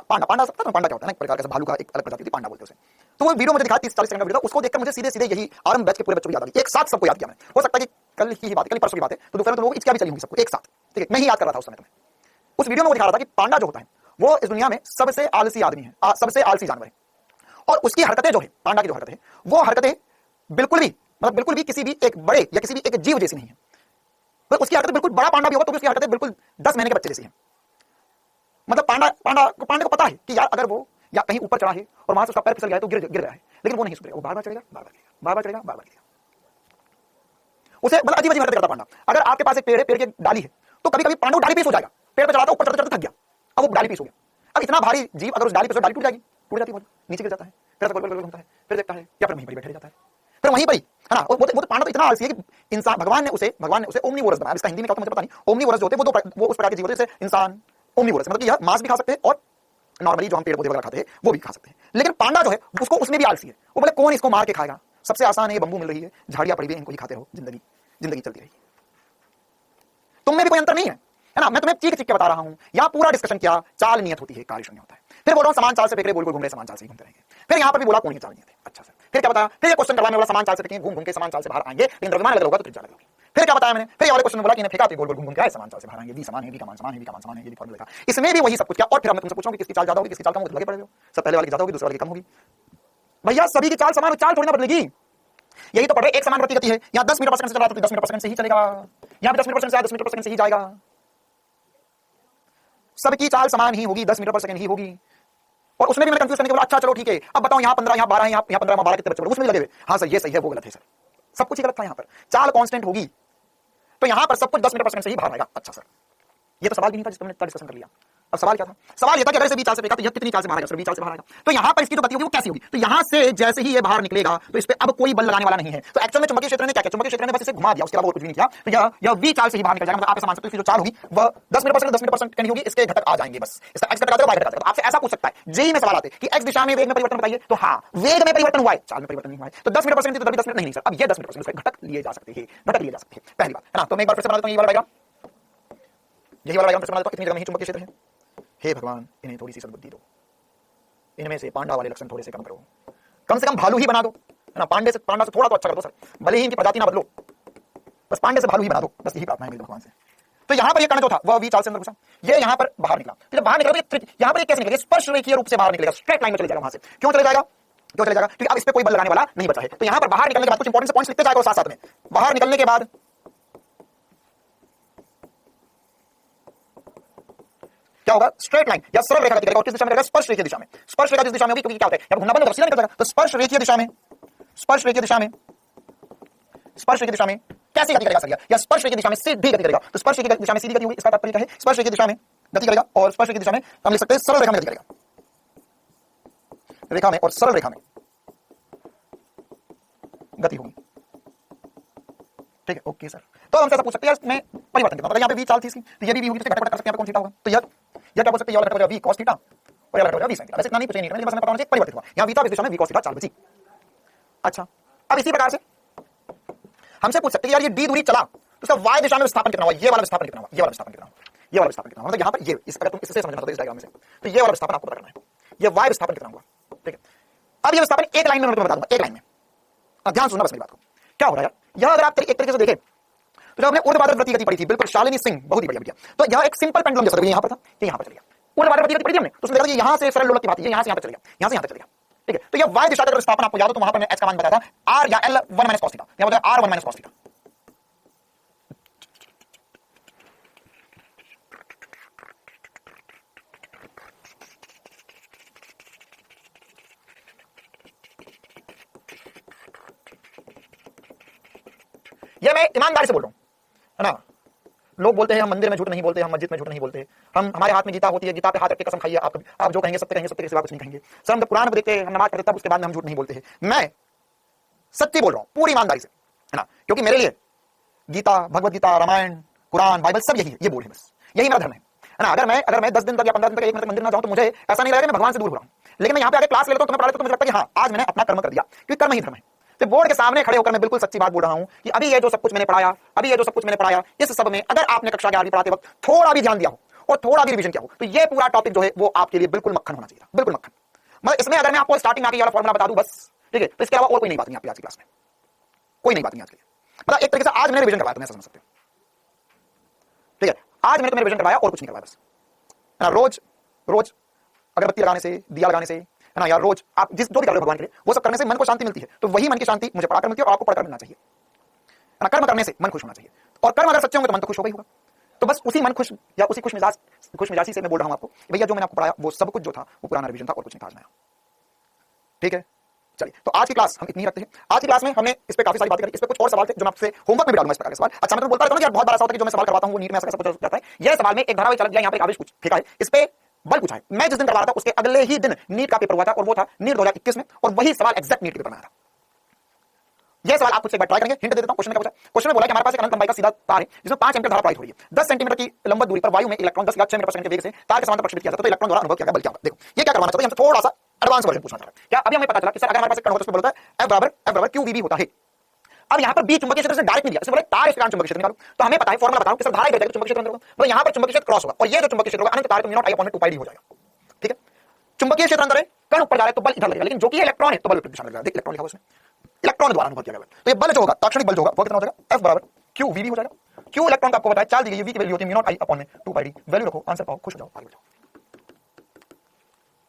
सबका तो पांडा क्या होता है ना, एक प्रकार का भालू का एक अलग प्रजाति थी, पांडा बोलते हैं उसे। तो वो वीडियो मुझे दिखा 30-40 सेकंड का वीडियो, उसको देखकर मुझे सीधे यही आरंभ बैच के पूरे बच्चों को याद आ गई, एक साथ सबको याद किया मैंने। हो सकता है कि कल की ही बात है, कल परसों की बात है, तो दोपहर में तुम लोग इसका भी चली होगी सबको एक साथ, ठीक है, मैं ही याद कर रहा था उस समय। उस वीडियो में वो दिखा रहा था कि पांडा जो होता है वो इस दुनिया में सबसे आलसी आदमी है, सबसे आलसी जानवर है, और उसकी हरकतें जो है, पांडा की जो हरकतें वो हरकतें बिल्कुल भी, मतलब बिल्कुल भी किसी भी एक बड़े या किसी भी एक जीव जैसी नहीं है। उसकी हरकतें बिल्कुल, बड़ा पांडा भी होगा तो भी उसकी हरकतें बिल्कुल 10 महीने के बच्चे जैसी हैं। मतलब पांडे को पता है कि यार अगर वो या कहीं ऊपर चढ़ा है और वहां से उसका पैर फिसल गया है तो गिर गया है, लेकिन वो नहीं सुधरेगा, वो बार बार चढ़ेगा, बार बार गिरेगा, बार बार चढ़ेगा, बार बार गिरेगा। उसे मतलब अजीब अजीब हरकत करता पांडा। अगर आपके पास एक पेड़ है, पेड़ की डाली है, तो कभी कभी पांडा डाली पीस हो जाएगा, पेड़ पे चढ़ाता ऊपर चढ़ते चढ़ते थक गया, अब वो डाली पीस हो गया। अब इतना भारी जीव अगर उस डाली पे डाली टूट जाएगी, टूट जाती है, नीचे गिर जाता है, फिर गोल गोल घूमता है, फिर देखता है या फिर वहीं पर बैठ जाता है, फिर वहीं पर ही है ना। वो तो पांडा तो इतना आलसी है कि इंसान भगवान ने उसे ओमनीवोरस बनाया। इसका हिंदी में क्या होता है मुझे पता नहीं। ओमनीवोरस जो होते हैं वो उस प्रकार के जीव होते हैं जैसे इंसान ओमनीवोरस, मतलब कि यह मांस भी खा सकते हैं और नॉर्मली जो हम पेड़ पौधे वगैरह खाते हैं वो भी खा सकते हैं। लेकिन पांडा जो है उसको उसमें भी आलसी है। वो बोले कौन इसको मार के खाएगा, सबसे आसान है, ये बंबू मिल रही है, झाड़ियां पड़ी हुई है, इनको ही खाते रहो, जिंदगी चलती रहेगी। तुम में भी कोई अंतर नहीं है ना। मैं तुम्हें चीख के बता रहा हूं, यहां पूरा डिस्कशन क्या, चाल नियत होती है, कार्य शून्य होता है। फिर बोल रहा हूं समान चाल से फेंक रहे, गोल गोल घूम रहे, समान चाल से घूमते रहेंगे। फिर यहां पर भी बोला कोई चाल नियत है। अच्छा सर, फिर क्या बताया, फिर ये क्वेश्चन करवाने वाला समान चाल से फेंकेंगे, घूम घूम के समान चाल से बाहर आएंगे, लेकिन द्रव्यमान अलग होगा तो त्रिज्या अलग होगी। फिर क्या बताया मैंने, फिर ये वाले क्वेश्चन में बोला कि इन्हें फेंका तो गोल गोल घूम घूम के आए, समान चाल से बाहर आएंगे, v समान है, v का मान समान है, v का मान समान है, ये भी फॉर्मूला लिखा। इसमें भी वही सब कुछ क्या। और फिर मैं तुमसे पूछूंगा कि किसकी चाल ज्यादा होगी, किसकी चाल कम होगी, लगे पड़े हो। सब पहले वाले की ज्यादा होगी, दूसरे वाले की कम होगी। भैया सभी की चाल समान, चाल थोड़ी ना बदलेगी। यही तो पढ़ रहे, एक समान गति है। यहाँ 10 मीटर पर सेकंड से चल रहा तो 10 मीटर पर सेकंड से ही चलेगा, यहाँ भी 10 मीटर पर सेकंड से 10 मीटर पर सेकंड से ही जाएगा। सबकी चाल समान ही होगी, 10 मीटर पर सेकंड ही होगी। और उसमें भी मैंने कंफ्यूज करने के बोला, अच्छा चलो ठीक है, अब बताओ यहाँ 15, यहाँ 12, यहाँ 15, यहाँ 12 कितने बच्चे, उसमें भी लगे हुए। हाँ सर ये सही है, वो गलत है सर, सब कुछ ही गलत था। यहाँ पर चाल कांस्टेंट होगी तो यहाँ पर सब कुछ 10 मीटर पर सेकंड से ही बाहर आएगा। अच्छा सर, ये तो सवाल भी नहीं था जिसको हमने डिस्कशन कर लिया। अब सवाल क्या था, सवाल ये था कि अगर इसे 20 चाल से फेंका तो यह कितनी चाल से बाहर आएगा, सर 20 चाल से बाहर आएगा। तो यहाँ पर इसकी जो गति होगी वो कैसी होगी, तो यहाँ से जैसे ही ये बाहर निकलेगा तो इस पे अब कोई बल लगाने वाला नहीं है। तो एक्चुअल में चुंबकीय क्षेत्र ने क्या किया, चुंबकीय क्षेत्र ने बस इसे घुमा दिया, उसके अलावा और कुछ भी नहीं किया। तो यह 20 चाल से ही बाहर निकल जाएगा। मतलब आप समझ सकते हो इसकी जो चाल होगी वह 10 मीटर पर सेकंड 10 मीटर पर सेकंड होगी। इसके घटक आ जाएंगे, बस इसका x घटक आ जाएगा, y घटक आ जाएगा। आपसे ऐसा पूछ सकता है जेई में सवाल आते कि x दिशा में वेग में परिवर्तन बताइए, तो हाँ वेग में परिवर्तन हुआ है, चाल में परिवर्तन नहीं हुआ है। तो 10 मीटर पर सेकंड तो 10 मिनट नहीं सर, अब ये 10 मीटर पर सेकंड घटक लिए जा सकते हैं, घटक लिए जा सकते हैं। पहली बात है ना। तो मैं एक बार फिर से बना देता हूं, ये वाला डायग्राम, यही वाला डायग्राम फिर से बना देता हूं। कितनी जगह में चुंबकीय क्षेत्र है। हे भगवान इन्हें थोड़ी सी सद्बुद्धि दो, इनमें से पांडा वाले लक्षण थोड़े से कम करो, कम से कम भालू ही बना दो, है ना। पांडा से थोड़ा तो अच्छा कर दो सर, भले ही इनकी प्रजाति ना बदलो, बस पांडे से भालू ही बना दो, बस यही प्रार्थना है मेरी भगवान से। तो यहां पर ये कण जो था वह 20 चाल से अंदर घुसा, ये यहां पर बाहर निकला। तो जब बाहर निकला तो यहां पर ये कैसे निकलेगा, स्पर्श रेखीय रूप से बाहर निकलेगा, स्ट्रेट लाइन में चले जाएगा। वहां से क्यों चले जाएगा, क्यों चले जाएगा, क्योंकि अब इस पे कोई बल लगाने वाला नहीं बचा है। तो यहां पर बाहर निकलने के बाद कुछ इंपॉर्टेंट पॉइंट्स लिखते जाएगा साथ साथ में। बाहर निकलने के बाद क्या होगा, स्ट्रेट लाइन या सरल रेखा गति करेगा। और किस दिशा में रहेगा, स्पर्श रेखीय दिशा में। स्पर्श रेखा जिस दिशा में होगी, क्योंकि क्या होता है जब घूमना बंद होगा सीधा निकल जाएगा। तो स्पर्श रेखीय दिशा में, स्पर्श रेखीय दिशा में, स्पर्श रेखीय दिशा में कैसी गति करेगा सर, या स्पर्श रेखीय दिशा में सीधी गति करेगा। तो स्पर्श रेखीय दिशा में सीधी गति होगी, इसका तात्पर्य क्या है, स्पर्श रेखीय दिशा में गति करेगा। और स्पर्श रेखीय दिशा में हम लिख सकते हैं सरल रेखा में गति करेगा, रेखा में और सरल रेखा में गति होगी। ठीक है, ओके सर। तो हमसे ऐसा पूछ सकते हैं मैं परिवर्तन कितना, मतलब यहाँ पे v चाल थी इसकी, तो ये भी होगी, तो घटक कर सकते हैं, कौन थीटा होगा। तो यह क्या बोल सकते हैं, ये वाला घटक v cos थीटा और ये वाला घटक v sin थीटा। वैसे इतना नहीं पूछे नहीं, लेकिन बस हमें पता होना चाहिए परिवर्तित हुआ। यहाँ v था, इस दिशा में v cos थीटा चाल बची। अच्छा, अब इसी प्रकार से हमसे पूछ सकते हैं यार ये d दूरी चला तो उसका y दिशा में विस्थापन कितना हुआ, ये वाला विस्थापन कितना हुआ, ये वाला विस्थापन कितना हुआ, ये वाला विस्थापन कितना हुआ। मतलब यहाँ पर ये इस अगर तुम इससे समझना तो इस डायग्राम में से, तो ये वाला विस्थापन आपको पता करना है, ये y विस्थापन कितना हुआ। ठीक है, अब ये विस्थापन एक लाइन में मैं तुम्हें बता दूंगा, एक लाइन में। ध्यान सुनना बस मेरी बात को, क्या हो रहा है यार। यह अगर आप एक तरीके से देखें तो जब हमने ऊर्ध्वाधर वृत्तीय गति पढ़ी थी, बिल्कुल शालिनी सिंह, बहुत ही बढ़िया बढ़िया। तो यह एक सिंपल पेंडुलम जैसा यहां पर था, ये यहां पर चल गया। ऊर्ध्वाधर वृत्तीय गति पढ़ी थी हमने, तो उसमें देखा कि यहां से सरल लोलक की बात है, यहां से यहां पर चल गया, यहां से यहां तक चल गया। ठीक है, तो यह y दिशा का विस्थापन आपको याद हो तो वहां पर मैं h का मान बताया था r या l 1 - cos थीटा, यहां बताया r 1 - cos थीटा। ये मैं ईमानदारी से बोल रहा हूं, है ना। लोग बोलते हैं हम मंदिर में झूठ नहीं बोलते, हम मस्जिद में झूठ नहीं बोलते, हम हमारे हाथ में गीता होती है, गीता पे हाथ रख के कसम खाइए, आप जो कहेंगे सत्य कहेंगे, सत्य के सिवा कुछ नहीं कहेंगे। सर हम जब कुरान को देखते हैं, हम नमाज पढ़ते तब उसके बाद में हम झूठ नहीं बोलते हैं। मैं सच्ची बोल रहा हूं पूरी ईमानदारी से, है ना, क्योंकि मेरे लिए गीता, भगवत गीता, रामायण, कुरान, बाइबल सब यही है, ये बोल है, बस यही मेरा धर्म है ना। अगर मैं 10 दिन तक या 15 दिन तक 1 महीने तक मंदिर ना जाऊं तो मुझे ऐसा नहीं लगेगा मैं भगवान से दूर हो रहा हूं। लेकिन मैं यहाँ पे आके क्लास ले लेता हूं, तुम्हें पढ़ा लेता हूं, तो मुझे लगता है कि हाँ आज मैंने अपना कर्म कर दिया, क्योंकि कर्म ही धर्म है। तो बोर्ड के सामने खड़े होकर मैं बिल्कुल सच्ची बात बोल रहा हूं कि अभी ये जो सब कुछ मैंने पढ़ाया, अभी ये जो सब कुछ मैंने पढ़ाया, इस सब में अगर आपने कक्षा 11वीं पढ़ाते वक्त थोड़ा भी ध्यान दिया हो और थोड़ा भी रिवीजन किया हो तो ये पूरा टॉपिक जो है वो आपके लिए बिल्कुल मक्खन होना चाहिए, बिल्कुल मक्खन। मतलब इसमें अगर मैं आपको स्टार्टिंग में आके ये वाला फॉर्मूला बता दूं बस, ठीक है, तो इसके अलावा और कोई नई बात नहीं आपकी आज की क्लास में, कोई नई बात नहीं आज के लिए। मतलब एक तरीके से आज मैंने रिवीजन करवाया, तुम ऐसा समझ सकते हो। ठीक है, आज मैंने तुम्हें रिवीजन करवाया और कुछ नहीं करवाया, बस है ना। रोज रोज अगरबत्ती लगाने से, दिया लगाने से, है ना, यार रोज आप जिस जो भी कर रहे हो भगवान के लिए वो सब करने से मन को शांति मिलती है। तो वही मन की शांति मुझे पढ़ाकर मिलती है और आपको पढ़कर मिलना चाहिए, है ना। कर्म करने से मन खुश होना चाहिए, और कर्म अगर सच्चे होंगे तो मन तो खुश होगा ही होगा। तो बस उसी मन खुश या उसी खुश मिजाजी से मैं बोल रहा हूं आपको, भैया जो मैंने आपको पढ़ाया वो सब कुछ जो था वो पुराना रिवीजन था और कुछ नहीं था आज नया। ठीक है, चलिए तो आज की क्लास हम इतनी रखते हैं। आज की क्लास में हमने इस पे काफी सारी बातें करी, इस पे कुछ और सवाल थे जो मैं आपसे होमवर्क में भी डालूंगा इस प्रकार के सवाल। अच्छा मैं तो बोलता रहता हूं यार, बहुत बड़ा सवाल है कि जो मैं सवाल करवाता हूं वो नीट में ऐसा कुछ जाता है। यह सवाल में एक धारावाहिक चल गया, यहाँ पे आवेश कुछ फेंका है, इस पे बल पूछा है। मैं जिस दिन करवा रहा था उसके अगले ही दिन नीट का पेपर हुआ था और वो था नीट 2021 में, और वही सवाल एग्जैक्ट नीट के पेपर में आया था। यह सवाल आप खुद से एक बार ट्राई करेंगे। हिंट दे देता हूं, क्वेश्चन में क्या पूछा। क्वेश्चन में बोला कि हमारे पास एक अनंत लंबाई का सीधा तार है जिसमें 5 एम्पीयर धारा प्रवाहित हो रही है। 10 सेंटीमीटर की लंबत दूरी पर वायु में इलेक्ट्रॉन 10,6 मीटर पर सेकंड के वेग से तार के समांतर प्रक्षेपित किया जाता है, तो इलेक्ट्रॉन द्वारा अनुभव किया गया बल क्या होगा। देखो ये क्या करवाना चाहता है, हमसे थोड़ा सा एडवांस वर्जन पूछना चाह रहा है। क्या अभी हमें पता चला कि सर अगर हमारे पास एक कण होता है उसमें बल होता है F बराबर QVB होता है। अब यहाँ पर बी चुंबकीय क्षेत्र से डायरेक्ट नहीं दिया, इसमें बोले तार इसके कारण चुंबकीय क्षेत्र निकालो, तो हमें पता है फॉर्मूला बताओ कि सर धारा चुंबकीय क्षेत्र निकालो, मतलब यहाँ पर चुंबकीय क्षेत्र क्रॉस होगा और ये जो चुंबकीय क्षेत्र होगा अनंत तार तो mu naught I upon 2 pi D हो जाएगा। ठीक है, चुंबकीय क्षेत्र अंदर है, कण ऊपर जा रहा है तो बल इधर लगेगा, लेकिन जो कि इलेक्ट्रॉन है तो बल विपरीत दिशा में लगेगा। देख इलेक्ट्रॉन लिखा हुआ उसमें, इलेक्ट्रॉन द्वारा अनुभव किया गया। तो ये बल जो होगा ताक्षणिक बल जो होगा वो कितना हो जाएगा, F बराबर QVB हो जाएगा। Q इलेक्ट्रॉन का आपको बताया, चार्ज दी गई है, V की वैल्यू होती है mu naught I upon 2 pi D. Value रखो, आंसर पाओ, खुश हो जाओ, आगे बढ़ो।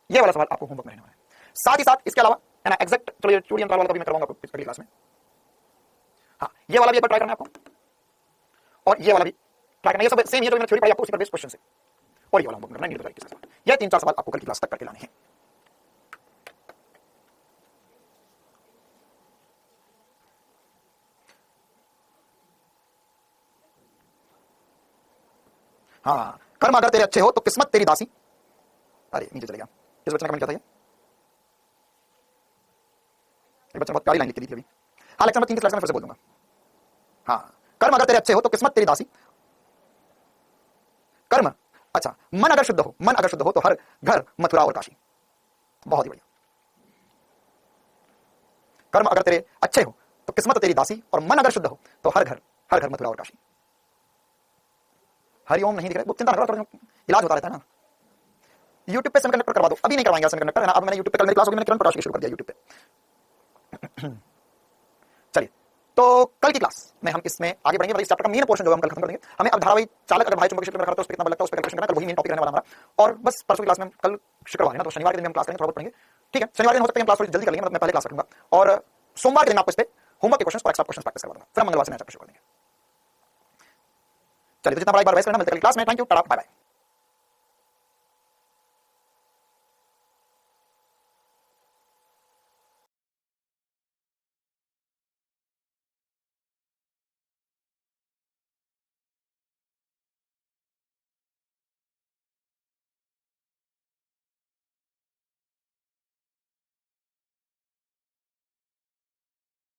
ये वाला सवाल आपको होमवर्क में रहने वाला है। साथ ही साथ इसके अलावा है ना एग्जैक्ट, चलो ये चूड़ी अंतराल वाला कभी मैं करवाऊंगा आपको अगली क्लास में। हाँ ये वाला भी एक बार ट्राई करना है आपको, और ये वाला भी ट्राई करना। ये सब सेम, ये जो मैंने थ्योरी पढ़ाई आपको उसी पर बेस्ड क्वेश्चन से, और ये वाला होमवर्क करना है नीट 2021 का सवाल। ये 3-4 सवाल आपको कल की क्लास तक करके लाने हैं। हाँ, कर्म अगर तेरे अच्छे हो तो किस्मत तेरी दासी। अरे नीचे चले गया, किस बच्चे ने कमेंट किया था ये बच्चे ने बहुत प्यारी लाइन लिखी थी अभी। हाँ लेक्चर नंबर 3 के स्लाइड में फिर से बोल दूंगा। हाँ, कर्म अगर तेरे अच्छे हो तो किस्मत तेरी दासी। कर्म अच्छा, मन अगर शुद्ध हो तो हर घर मथुरा और काशी। बहुत ही बढ़िया। कर्म अगर तेरे अच्छे हो तो किस्मत तेरी दासी, और मन अगर शुद्ध हो तो हर घर मथुरा और काशी। हरिओम नहीं दिख रहा है, चिंता ना करो, इलाज होता रहता है ना। यूट्यूब पे सेमीकंडक्टर करवा दो, अभी नहीं करवाएंगे सेमीकंडक्टर है ना। अब मैंने यूट्यूब पे, कल मेरी क्लास होगी, मैंने किरण प्रकाश की शुरू कर दिया यूट्यूब पे। चलिए तो कल की क्लास में हम इसमें आगे बढ़ेंगे, मतलब इस चैप्टर का मेन पोर्शन जो हम कल खत्म कर देंगे। हमें अब धारावाहिक चालक अगर भाई चुंबकीय क्षेत्र में रखा तो उस पर कितना बल लगता है उस पर कैलकुलेशन करना, कल वही मेन टॉपिक रहने वाला हमारा। और बस परसों की क्लास में, कल शुक्रवार है ना तो शनिवार के दिन हम क्लास करेंगे, थोड़ा बहुत पढ़ेंगे। ठीक है, शनिवार दिन हो सकता है हम क्लास थोड़ी जल्दी कर लेंगे, मतलब मैं पहले क्लास रखूंगा, और सोमवार के दिन आपको इस पे होमवर्क के क्वेश्चन और एक्स्ट्रा क्वेश्चन प्रैक्टिस करवा दूंगा, फिर हम मंगलवार से नया चैप्टर शुरू कर देंगे। चलिए तो जितना बड़ा एक बार वैसे करना, मिलते हैं कल क्लास में। Thank you, tata, bye bye.